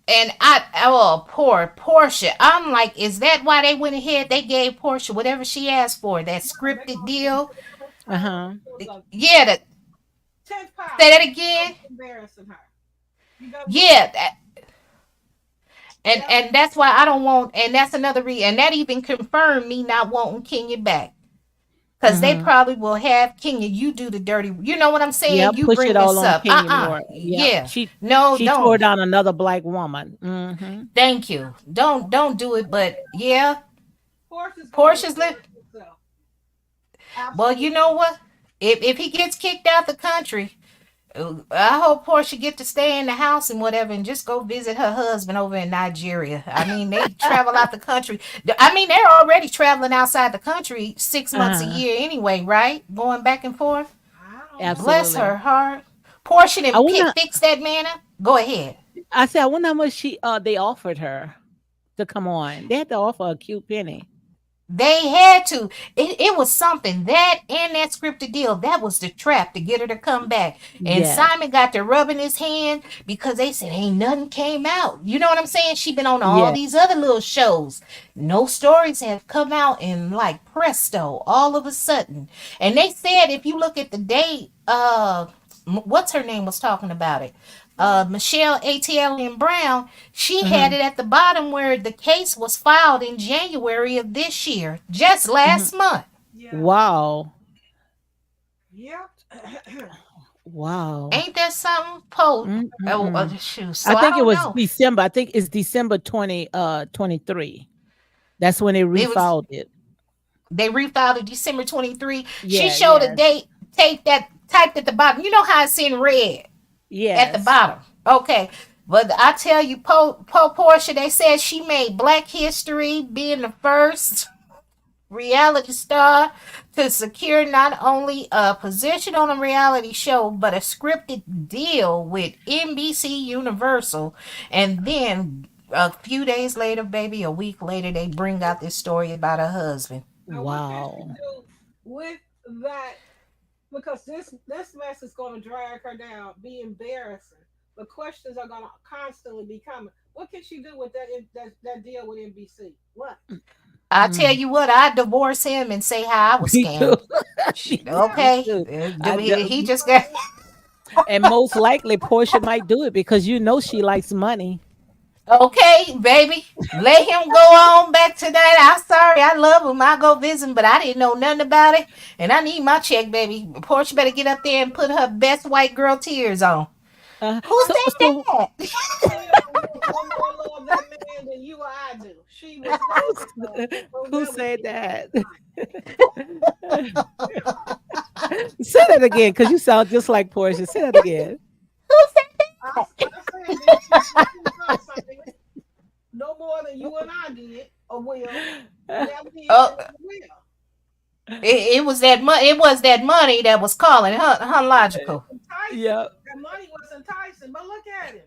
And I oh poor Portia. I'm like, is that why they went ahead? They gave Portia whatever she asked for, that No, they're scripted gonna do deal. whatever time. Uh-huh. It was a Yeah, that tenth say power. that They're gonna again. be embarrassing her. You got me? Yeah, that, and Yep. and that's why I don't want. And that's another reason. And that even confirmed me not wanting Kenya back. Because they Hmm. probably will have Kenya, you do the dirty. You know what I'm saying? Yep. You Push it bring all this on up. Kenya more. Yep. Yeah. She No, she tore don't. down another black woman. Hmm. Thank you. Don't do it. But yeah, Horse is gonna Portia's embarrass himself. well, you Absolutely. know what? If he gets kicked out the country, I hope Portia get to stay in the house and whatever, and just go visit her husband over in Nigeria. I mean, they travel out the country. I mean, they're already traveling outside the country 6 months a Uh-huh. year anyway, right? Going back and forth. I don't know. Bless Absolutely. her heart. Portia I and wonder. fix that man up. Go ahead. I said I wonder how much she they offered her to come on. They had to offer a cute penny. They had to. It was something that and that scripted deal that was the trap to get her to come back. And Yes. Simon got to rubbing his hand because they said ain't nothing came out. You know what I'm saying? She been on all Yeah. these other little shows. No stories have come out, and like presto, all of a sudden. And they said if you look at the date, what's her name was talking about it. Who? Michelle ATL and Brown, she had Hmm. it at the bottom where the case was filed in January of this year, just Hmm. last month. Yeah. Wow. Yep. Wow. Ain't that something, Poe? Mm-mm-mm. Shoot. So I I think it don't was know. December. I think it's December 23. That's when they It was refiled it. they refiled it December 23. She Yeah, showed a yes. date tape that typed at the bottom. You know how it's in red at the Yes. bottom. Okay. But I tell you, Poe Portia, they said she made Black History being the first reality star to secure not only a position on a reality show but a scripted deal with NBC Universal. And then a few days later, baby, a week later, they bring out this story about her husband. Now, what can she Wow. do with that? Because this mess is going to drag her down, be embarrassing. The questions are going to constantly be coming. What can she do with that deal with NBC? What? I tell Mm. you what, I divorce him and say how I was Me too. scammed. Yeah. Me Okay, too. he just got. And most likely Portia might do it because you know she likes money. Okay, baby. Let him go on back to that. I'm sorry. I love him. I go visit him, but I didn't know nothing about it. And I need my check, baby. Portia better get up there and put her best white girl tears on. Who So said so that? She don't more love that man than you or I do. She was who, never, will who never said be that? mine. Say that again, because you sound just like Portia. Say that again. Who said I said that she thought something no more than you and I did, or will, never did, that? and never will. It was that money. It was that money that was calling. Her logical. Yeah. Enticing. That money was enticing, but look at him.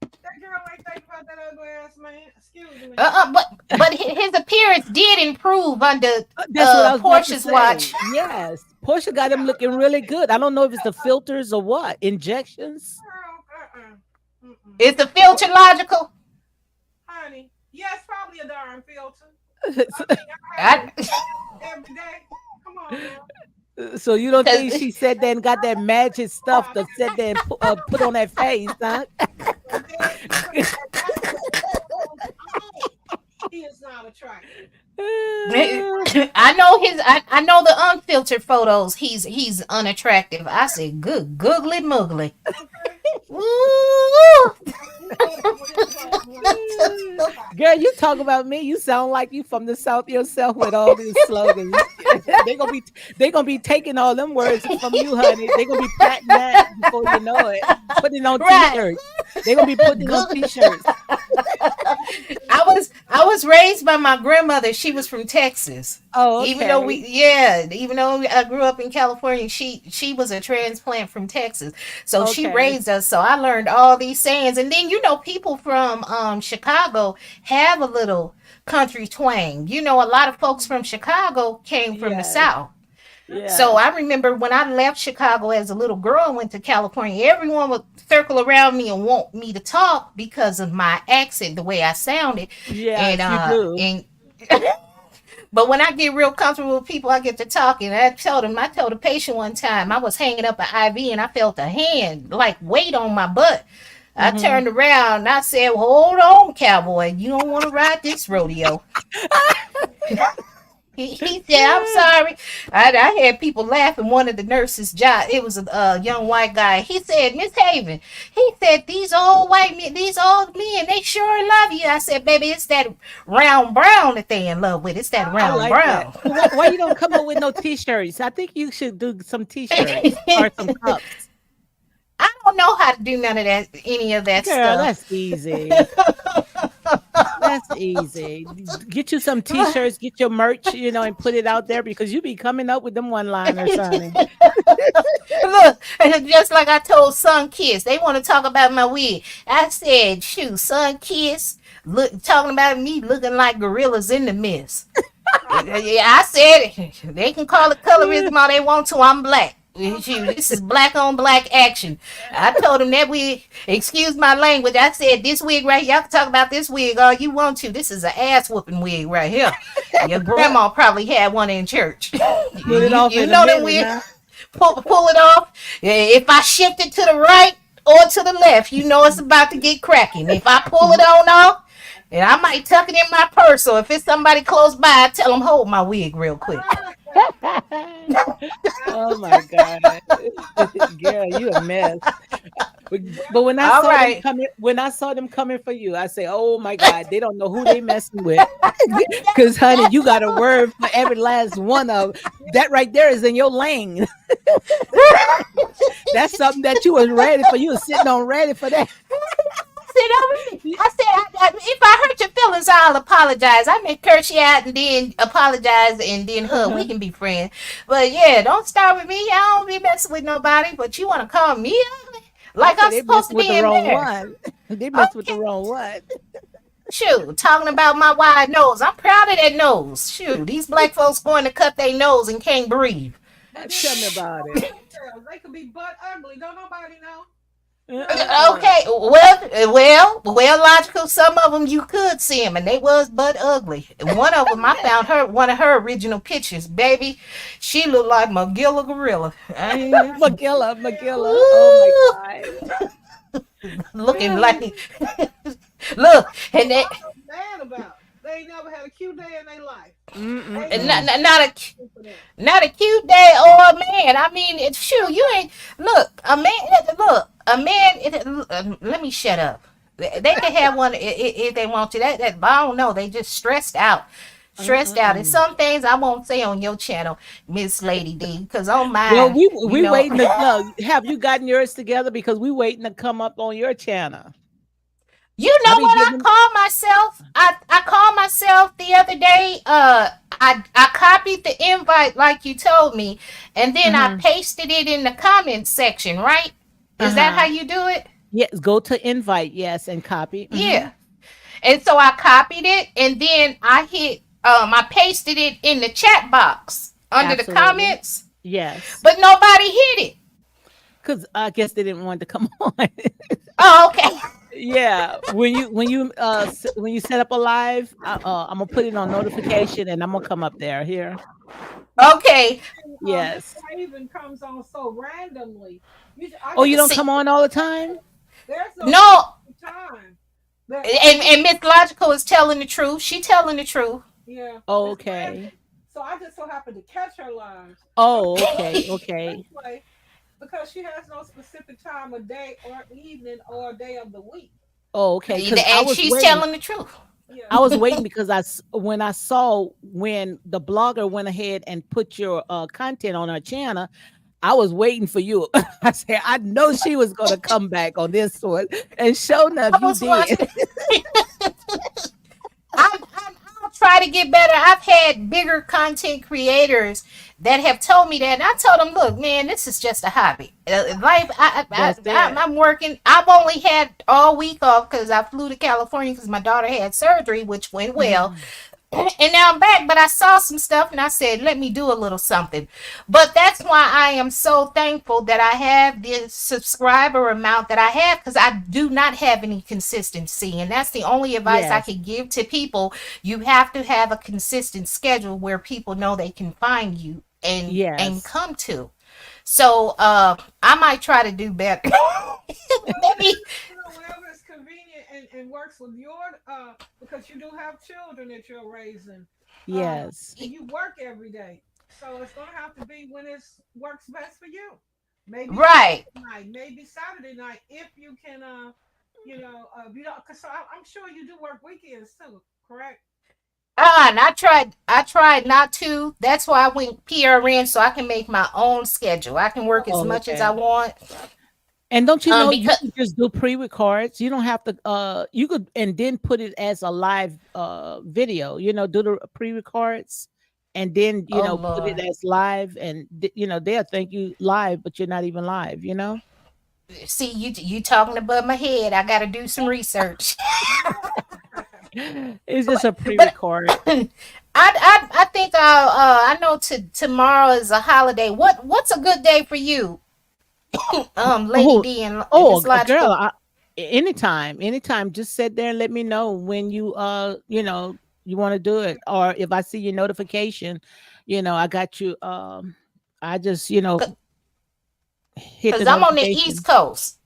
That girl ain't think about that ugly ass man. Excuse me. But his appearance did improve under That's what I was about to Portia's say. watch. Yes. Portia got him looking really good. I don't know if it's the filters or what. Injections? Girl, mm-mm. Is the filter logical? Honey, yes, probably a darn filter. I So mean, I have I it every day. Come on now. so you don't think because she said that and got that magic stuff Nah, to sit there and put on that face, huh? and then that's what goes on. He is not attractive. I know I know the unfiltered photos. He's unattractive. I said, good googly muggly. Okay? Ooh. We fed up with his one. Girl, you talk about me. You sound like you from the South yourself with all these slogans. They gonna be taking all them words from you, honey. They gonna be patting that before you know it. Putting it on Right. t-shirts. They gonna be putting it on Good. t-shirts. I was raised by my grandmother. She was from Texas. Oh, Even though okay. even though I grew up in California, she was a transplant from Texas. So she Okay. raised us. So I learned all these sayings. And then people from Chicago have a little country twang. A lot of folks from Chicago came from the Yes. South. So Yes. I remember when I left Chicago as a little girl and went to California, everyone would circle around me and want me to talk because of my accent, the way I sounded. And Yes, you do. but when I get real comfortable with people, I get to talking. I told a patient one time I was hanging up an IV and I felt a hand like weight on my butt. I Hmm. turned around and I said, "Hold on, cowboy, you don't want to ride this rodeo." He said, "I'm sorry." I had people laughing. One of the nurses, job, it was a young white guy. He said, "Miss Haven," he said, "these old white men, these old men, they sure love you." I said, "Baby, it's that round brown that they in love with. It's that I round Oh, like that. brown." So why you don't come up with no t-shirts? I think you should do some t-shirts or some cups. I don't know how to do none of that, any of that Girl, stuff. that's easy. That's easy. Get you some t-shirts, get your merch, and put it out there because you be coming up with them one-liners, honey. Look, just like I told Sun Kiss, they want to talk about my wig. I said, "Shoot, Sun Kiss, look, talking about me looking like gorillas in the mist." Yeah, I said it. They can call it colorism all they want to. I'm black. Shoot, this is black on black action. I told them that wig, excuse my language. I said this wig right here, y'all can talk about this wig all you want to. This is an ass whooping wig right here. Your grandma probably had one in church. Put it you off you in a know them minute, wig. huh? Pull it off. If I shift it to the right or to the left, you know it's about to get cracking. If I pull it on off, and I might tuck it in my purse, or if it's somebody close by, I tell them hold my wig real quick. Oh my God. Girl, you a mess. But when I All saw them right. coming, for you, I say, "Oh my God, they don't know who they messing with." Because, honey, you got a word for every last one of that. Right there is in your lane. That's something that you was ready for. You was sitting on ready for that. I said, if I hurt your feelings, I'll apologize. I may curse you out and then apologize and then hug. We Uh-huh. can be friends. But yeah, don't start with me. I don't be messing with nobody. But you want to call me ugly? I Like said I'm they supposed messed to with be the wrong embarrassed. one. They messed with the Okay. wrong one. Shoot, talking about my wide nose. I'm proud of that nose. Shoot, these black folks going to cut their nose and can't breathe. But then Tell me again, about some it. girls, they could be butt ugly. Don't nobody know. Girl, Uh-uh. Okay, well, logical. Some of them you could see them, and they was but ugly. One of them, I found one of her original pictures. Baby, she looked like Magilla Gorilla. Magilla. Oh my Ooh, God. looking like look, and I that was mad about. They ain't never had a cute day in their life. They ain't and never Mm-mm-mm. not a for that. not a cute day or a man. I mean, it's shoot. You ain't look a man. Look a man. Let me shut up. They can have one if they want to. That but I don't know. They just stressed out. stressed out. And Mm. some things I won't say on your channel, Miss Lady D, because on Well, mine, you we know. waiting to no. Have you gotten yours together? Because we waiting to come up on your channel. You I know be what I giving. call myself? I called myself the other day. I copied the invite like you told me, and then I Uh-huh. pasted it in the comments section. Right? Is that how Uh-huh. you do it? Yes, go to invite, yes, and copy. Yeah. And so I copied it, and then I hit I pasted it in the chat box under the Absolutely. comments, Yes. but nobody hit it. Because I guess they didn't want to come on. Oh, okay. Yeah. When you set up a live, I'm gonna put it on notification and I'm gonna come up there here. Well, Okay. and, Mr. Yes. Haven comes on so randomly. I Oh, just you don't See, come on all the time? there's no no, specific time that and Miss Logical is telling the truth. She telling the truth. yeah, it's Okay. random. So I just so happened to catch her lives. Some Oh, okay. Okay. replay because she has no specific time of day or evening or day of the week. Oh, okay. Because And she's telling the truth. Yeah, I was waiting because when I saw when the blogger went ahead and put your content on her channel, I was waiting for you. I said, I know she was going to come back on this one. And sure enough, I you was did. watching. I'll try to get better. I've had bigger content creators that have told me that, and I told them, "Look, man, this is just a hobby. Life. That's it. I'm working. I've only had all week off because I flew to California because my daughter had surgery, which went well. Mhm. And now I'm back, but I saw some stuff and I said, let me do a little something. But that's why I am so thankful that I have the subscriber amount that I have because I do not have any consistency. And that's the only advice I Yes. could give to people. You have to have a consistent schedule where people know they can find you and Yes. come to. So I might try to do better. well, Maybe. whenever it's convenient and works with your because you do have children that you're raising, Yes. and you work every day, so it's gonna have to be when it works best for you. Maybe Right. Friday night, maybe Saturday night, if you can, you know, because I'm sure you do work weekends too, correct? And I tried not to. That's why I went PRN so I can make my own schedule. I can work as Oh, much as I okay. want. And don't you know you Because could just do pre-records? You don't have to you could and then put it as a live video, do the pre-records and then, oh put it Lord. as live and they'll think you live, but you're not even live. See you talking above my head. I gotta do some research. It's just but a but pre-record. I think I know tomorrow is a holiday. What's a good day for you? Lady Oh, D and oh, Miss girl, Logical. anytime, just sit there and let me know when you want to do it, or if I see your notification, I got you. I just hit the Cause I'm on the East notification. Coast.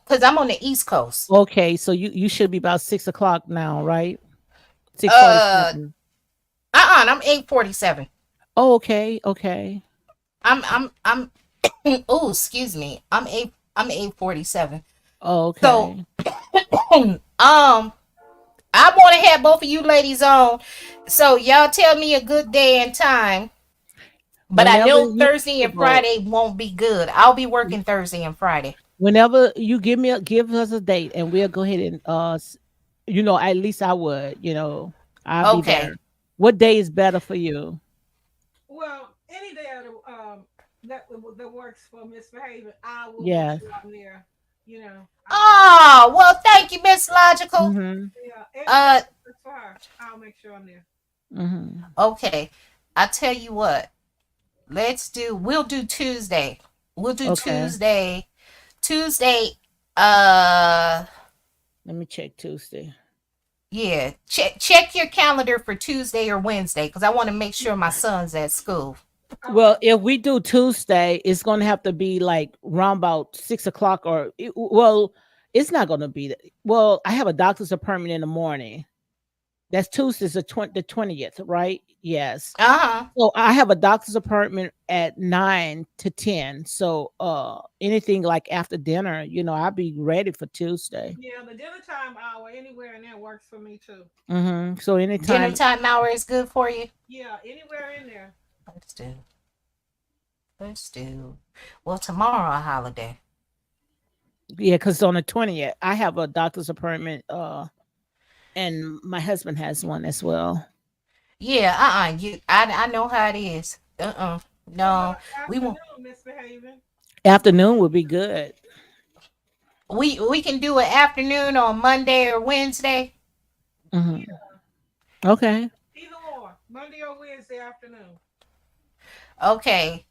Cause I'm on the East Coast. Okay, so you should be about 6 o'clock now, right? six forty Uh seven. I'm 8:47. Oh, okay, okay, I'm oh, excuse me. I'm 8:47. So, okay. I want to have both of you ladies on. So y'all tell me a good day and time. But I Whenever know you Thursday and available, Friday won't be good. I'll be working Thursday and Friday. whenever you give us a date, and we'll go ahead and at least I would, I'll be there. Okay. What day is better for you? Well, any day of that works for Miss Behavior, I will make Yeah. sure I'm there. You know, Oh, well, thank you, Miss Logical. Mhm. yeah, any day Uh, that's for her, I'll make sure I'm there. Mhm. okay. I tell you what. We'll do Tuesday. We'll do Okay. Tuesday. Tuesday, uh, Let me check Tuesday. yeah. Check your calendar for Tuesday or Wednesday because I want to make sure my son's at school. Well, Okay. if we do Tuesday, it's going to have to be like round about 6 o'clock, well, it's not going to be. Well, I have a doctor's appointment in the morning That's Tuesday's the 20th, right? Yes. Uh-huh. So I have a doctor's appointment at 9 to 10. So anything like after dinner, I'll be ready for Tuesday. Yeah, the dinner time hour anywhere in there works for me too. So Dinner anytime, time hour is good for you. Yeah, anywhere in there. Let's do. Let's do. Well, tomorrow a holiday. yeah, because on the 20th, I have a doctor's appointment, and my husband has one as well. Yeah, I know how it is. What No, about we won't. afternoon misbehaving? Afternoon would be good. We can do an afternoon on Monday or Wednesday. Hmm. Yeah, Okay. either or, Monday or Wednesday afternoon. Okay.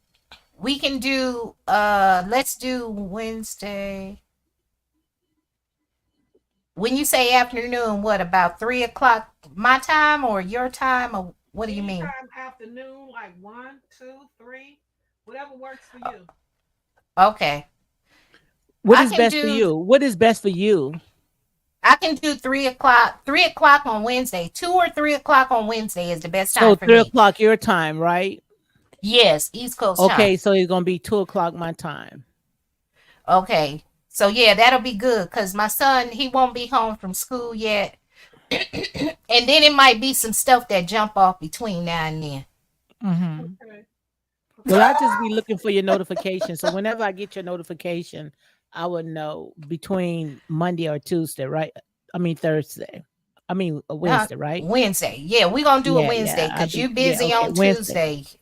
We can do let's do Wednesday. When you say afternoon, what about 3 o'clock my time or your time or what do you mean? Anytime afternoon, like one, two, three, whatever works for you. Okay. What I is can best for do you? What is best for you? I can do 3 o'clock. 3 o'clock on Wednesday. 2 or 3 o'clock on Wednesday is the best time So for three me. o'clock your time, right? Yes, East Coast time. Okay, so it's gonna be 2 o'clock my time. Okay. So yeah, that'll be good because my son he won't be home from school yet, and then it might be some stuff that jump off between now and then. Hmm. Okay. Well, I just be looking for your notification. So whenever I get your notification, I would know between Monday or Tuesday, right? I mean Thursday. I mean Uh, Wednesday, right? Wednesday. Yeah, we're gonna do a Yeah, Wednesday yeah. because you Yeah, busy okay. on Wednesday. Tuesday.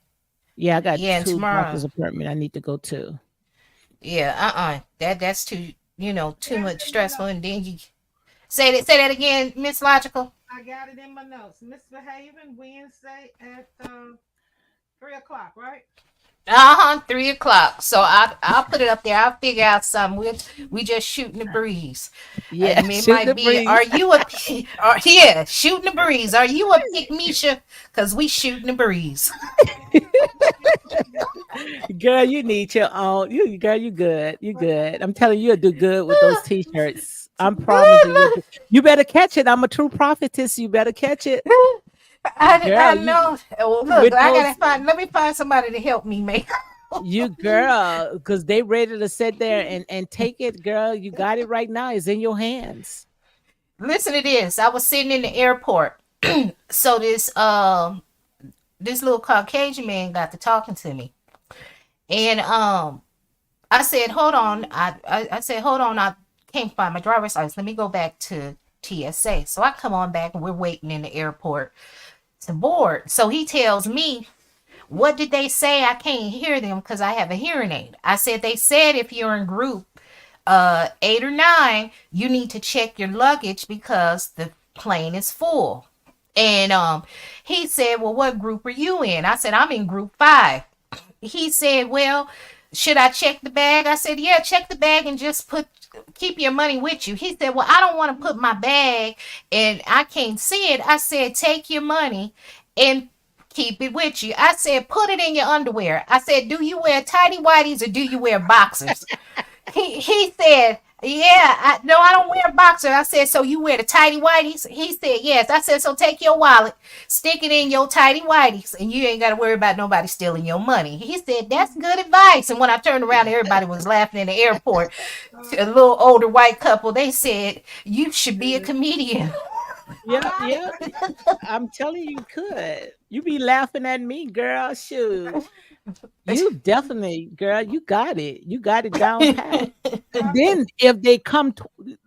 Yeah, I got Yeah, and two tomorrow. doctor's appointment I need to go to. Yeah, that's too too Got it much in my stressful, notes. and then you say that again, Miss Logical. I got it in my notes. Misbehaving Wednesday at 3 o'clock, right? 3 o'clock. So I'll put it up there. I'll figure out something. We just shooting the breeze. Yeah, It shoot the might be. Are breeze. you a? Or yeah, shooting the breeze. Are you a pick Misha? Cause we shooting the breeze. Girl, you need your own. Girl, you good. You good. I'm telling you, you'll do good with those t-shirts. I'm promising you. You better catch it. I'm a true prophetess. You better catch it, I girl. You know. Well, look, with I those, gotta find. Let me find somebody to help me make. you girl, because they ready to sit there and take it, girl. You got it right now. It's in your hands. Listen to this. I was sitting in the airport. So this little Caucasian man got to talking to me, and I said, hold on. I said, hold on. I can't find my driver's license. Let me go back to TSA. So I come on back and we're waiting in the airport to board. So he tells me, what did they say? I can't hear them because I have a hearing aid. I said, they said if you're in group 8 or 9, you need to check your luggage because the plane is full. And he said, well, what group are you in? I said, I'm in group 5. He said, well, should I check the bag? I said, yeah, check the bag and just keep your money with you. He said, well, I don't want to put my bag and I can't see it. I said, take your money and keep it with you. I said, put it in your underwear. I said, do you wear tighty whities or do you wear boxers? He said, yeah, no, I don't wear boxers. I said, so you wear the tighty whities? He said, yes. I said, so take your wallet, stick it in your tighty whities, and you ain't got to worry about nobody stealing your money. He said, that's good advice. And when I turned around, everybody was laughing in the airport. A little older white couple, they said, you should be a comedian. Yeah, yeah. I'm telling you, could. You be laughing at me, girl. Shoot. You definitely, girl, you got it. You got it down pat. And then if they come,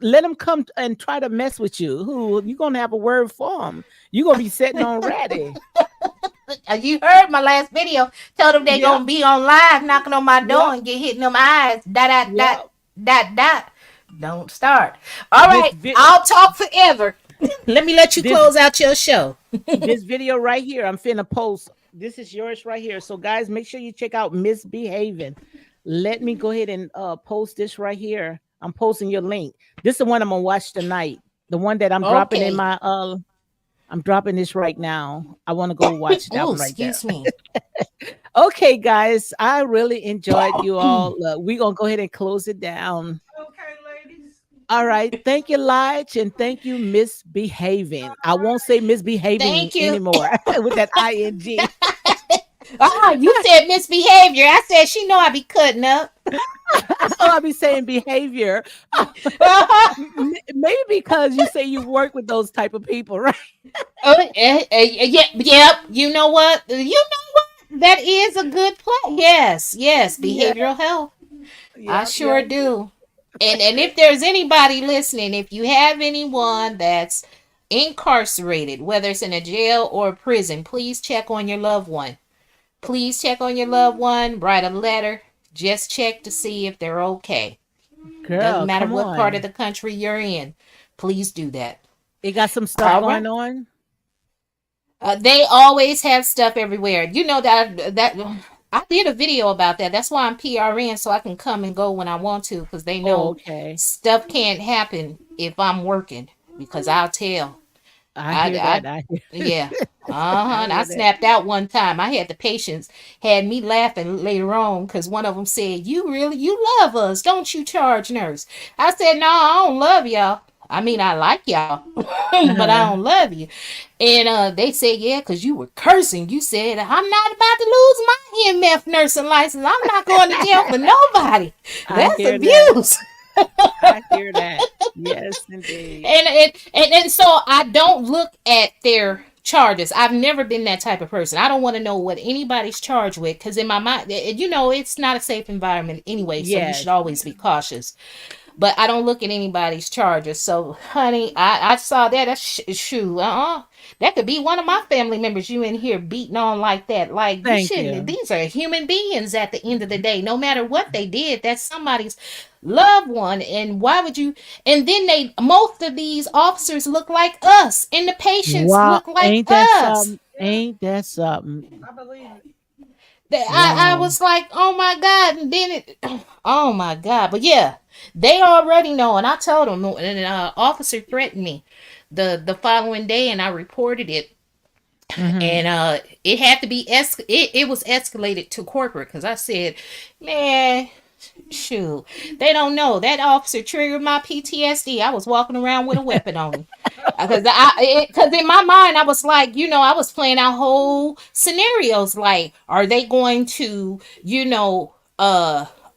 let them come and try to mess with you. Who you gonna have a word for them? You gonna be sitting on ready. You heard my last video. Tell them they Yep, gonna be on live knocking on my door yep, and get hit in them eyes. Dot dot dot yep. dot dot. Don't start. All This right, vi- I'll talk forever. Let me let you this close out your show. this video right here, I'm finna post. This is yours right here. So guys, make sure you check out Misbehaving. Let me go ahead and post this right here. I'm posting your link. This is the one I'm gonna watch tonight. The one that I'm dropping in Okay. my I'm dropping this right now. I want to go watch that Oh, one right there. excuse me. Okay, guys, I really enjoyed you all. We're gonna go ahead and close it down. Okay, ladies. All right. Thank you, Lige, and thank you, misbehaving. I won't say misbehaving Thank you. anymore with that ing. You said misbehavior. I said she know I be cutting up. Oh, I'll be saying behavior. Uh-huh. Maybe because you say you work with those type of people, right? Yeah, yep. You know what? You know what? That is a good play. Yes, yes. Yeah. Behavioral health. I Yep. sure Yep. do. And if there's anybody listening, if you have anyone that's incarcerated, whether it's in a jail or a prison, please check on your loved one. Please check on your loved one. Write a letter. Just check to see if they're okay. Doesn't Girl, matter come what part of on. the country you're in. Please do that. It got some stuff All right. going on. They always have stuff everywhere. You know that I did a video about that. That's why I'm PRN, so I can come and go when I want to, because they Oh, know okay. stuff can't happen if I'm working, because I'll tell. I hear I that. I hear, Yeah. I Uh-huh. And I hear that. snapped out one time. I had the patients had me laughing later on because one of them said, you love us, don't you, charge nurse? I said, no, I don't love y'all. I mean, I like y'all, but I Uh-huh. don't love you. And they said, yeah, because you were cursing. You said, I'm not about to lose my MF nursing license. I'm not going to jail for nobody. I That's hear that. abuse. I hear that. Yes, indeed. And so I don't look at their charges. I've never been that type of person. I don't want to know what anybody's charged with, because in my mind, it's not a safe environment anyway, so you should Yes. always be cautious. But I don't look at anybody's charges. So, honey, I saw that. That's shoe. That could be one of my family members you in here beating on like that. Like, you Thank shouldn't. you. These are human beings at the end of the day. No matter what they did, that's somebody's loved one. And why would you? And then most of these officers look like us, and the patients Wow. look like Ain't that us. something? Ain't that something? I believe it. I Wow. was like, oh my God. And then oh my God. But yeah, they already know. And I told them, and an officer threatened me the following day, and I reported it. Mm-hmm. And it had to be, it was escalated to corporate, because I said, man, shoot, they don't know. That officer triggered my PTSD. I was walking around with a weapon on me. Because in my mind, I was like, I was playing out whole scenarios. Like, are they going to,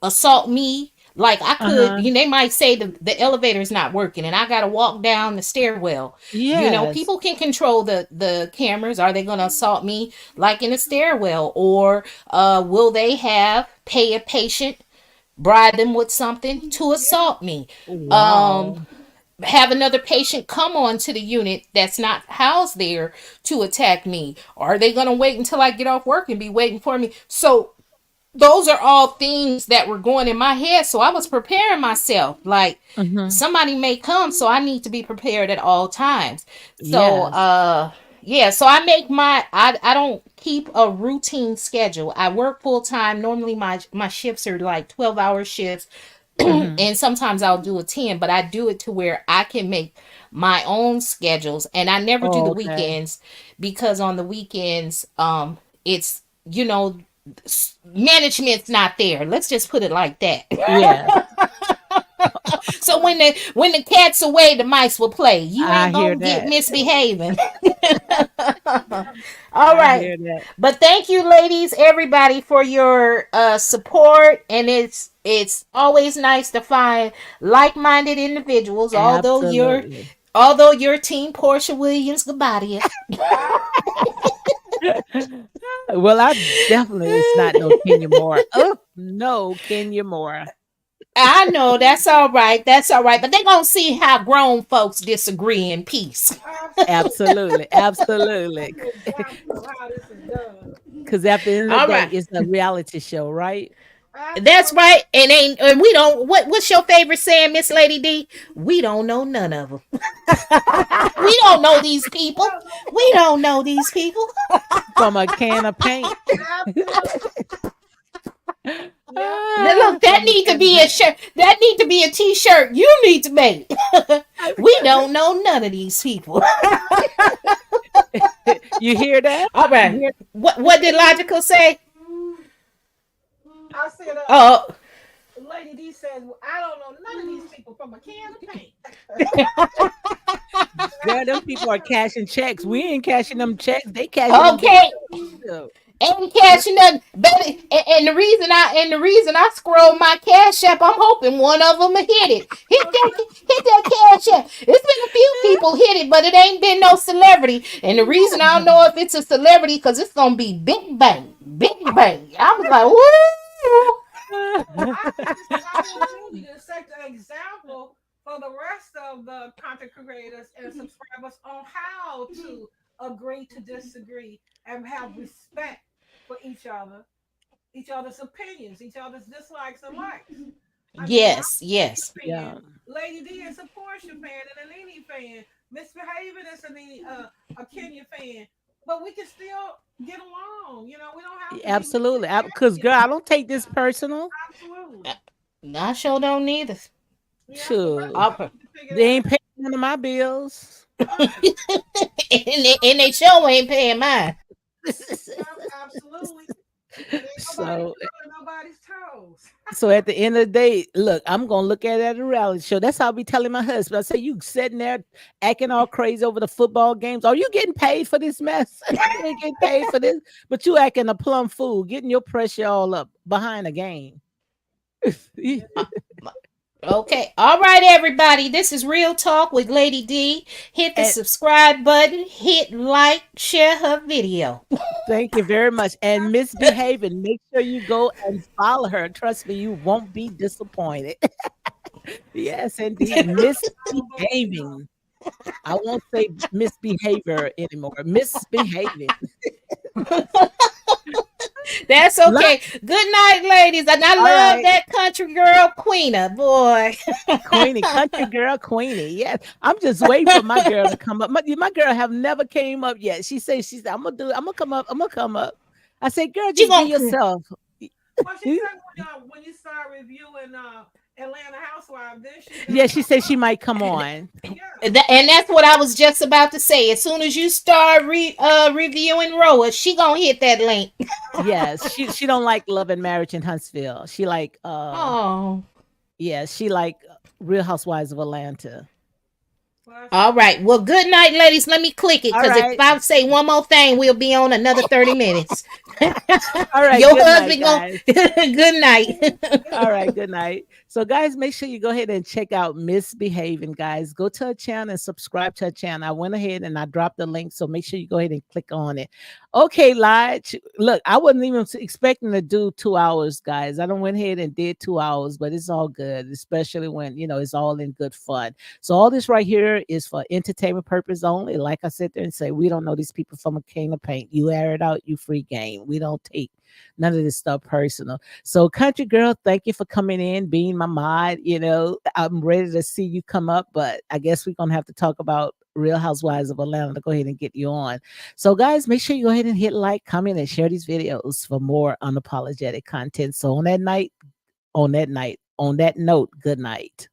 assault me? Like, I could, Uh-huh. they might say the elevator is not working and I got to walk down the stairwell. Yes. People can control the cameras. Are they going to assault me like in a stairwell? Or will they pay a patient, bribe them with something to Yeah. assault me? Um, Wow. have another patient come on to the unit that's not housed there to attack me? Or are they going to wait until I get off work and be waiting for me? So those are all things that were going in my head. So I was preparing myself. Like, Mm-hmm. somebody may come, so I need to be prepared at all times. So Yes. yeah, so I don't keep a routine schedule. I work full time. Normally my shifts are like 12-hour shifts. Mm-hmm. And sometimes I'll do a 10, but I do it to where I can make my own schedules, and I never do Oh, the okay. weekends, because on the weekends it's management's not there. Let's just put it like that. Yes. So when the cat's away, the mice will play. You I ain't hear gonna get that. misbehaving. All I right. hear that. But thank you, ladies, everybody, for your support. And it's always nice to find like-minded individuals, Absolutely. although you're team Porsha Williams Guobadia. Well, I definitely is not no Kenya Moore. Oh, no Kenya Moore. I know, that's all right. That's all right. But they're gonna see how grown folks disagree in peace. Absolutely. Absolutely. Absolutely. An example of how this is done. Because at the end of the All day, right. it's a reality show, right? That's Absolutely. right. And we don't what's your favorite saying, Miss Lady D? We don't know none of them. We don't know these We people. don't know We nothing. don't know these people. From a can of paint. Absolutely. Yep. Look, that From a need to can of be a paint. shirt. That need to be a T-shirt. You need to make. We don't know none of these people. You hear that? All You right. hear? What did Logical say? I said, Oh, Lady D says, well, I don't know none of these people from a can of paint. Girl, them people are cashing checks. We ain't cashing them checks. They cashing them big Okay, checks. So, ain't cashing nothing, baby. And the reason I scroll my cash app, I'm hoping one of them will hit it. Hit that cash app. It's been a few people hit it, but it ain't been no celebrity. And the reason I don't know if it's a celebrity because it's gonna be big bang, big bang. I was like, woo. Well, I think this is opportunity to set an example for the rest of the content creators and subscribers on how to agree to disagree and have respect for each other's opinions, each other's dislikes and likes. I mean, I'm Yes, yes. a yeah, fan. Lady D is a Porsche fan and a Nene fan. Misbehaving is a Kenya fan. But we can still get along. You know, we don't have to be absolutely. Because, together. girl, I don't take this personal. Absolutely. I sure don't neither. Yeah, the rest Sure. of us Upper. need to figure They that ain't out. paying none of my bills. Right. And they sure ain't paying mine. Absolutely. And ain't nobody So stepping on nobody's toes. So at the end of the day, look, I'm gonna look at it at a reality show. That's how I be telling my husband. I say, you sitting there acting all crazy over the football games. Are you getting paid for this mess? You ain't getting paid for this, but you acting a plum fool, getting your pressure all up behind the game. Yeah. Uh, Okay. All right, everybody. This is Real Talk with Lady D. Hit the And subscribe button, hit like, share her video. thank you very much. And misbehaving, make sure you go and follow her. Trust me, you won't be disappointed. Yes, indeed. I will vote for you. Misbehaving. I won't say misbehavior anymore. Misbehaving. That's okay. Good night, ladies. And I All love right. that country girl, Queena, boy. Queenie, country girl, Queenie. Yes, I'm just waiting for my girl to come up. My girl have never came up yet. She said, I'm gonna do it. I'm gonna come up. I'm gonna come up. I said, girl, She just be gonna yourself. Well, she said when you start reviewing Atlanta Housewives, then she's Yeah, gonna she come said she up. might come on. Yeah. and that's what I was just about to say. As soon as you start reviewing RHOA, she gonna hit that link. Yes, she don't like Love and Marriage in Huntsville. She like Oh. yeah, she like Real Housewives of Atlanta. Well, that's All good. right. Well, good night, ladies. Let me click it All because if right, I say one more thing, we'll be on another 30 minutes. all right. Your Good night, husband going guys. good night. Good All right, night. good night. So, guys, make sure you go ahead and check out Misbehaving, guys. Go to her channel and subscribe to her channel. I went ahead and I dropped the link, so make sure you go ahead and click on it. Okay, Lige. Look, I wasn't even expecting to do 2 hours, guys. I don't went ahead and did 2 hours, but it's all good, especially when it's all in good fun. So, all this right here is for entertainment purpose only. Like I sit there and say, we don't know these people from a can of paint. You air it out, you free game. We don't take none of this stuff personal. So, country girl, thank you for coming in, being my mod. I'm ready to see you come up, but I guess we're gonna have to talk about Real Housewives of Atlanta to go ahead and get you on. So, guys, make sure you go ahead and hit like, comment, and share these videos for more unapologetic content. So, on that note, good night.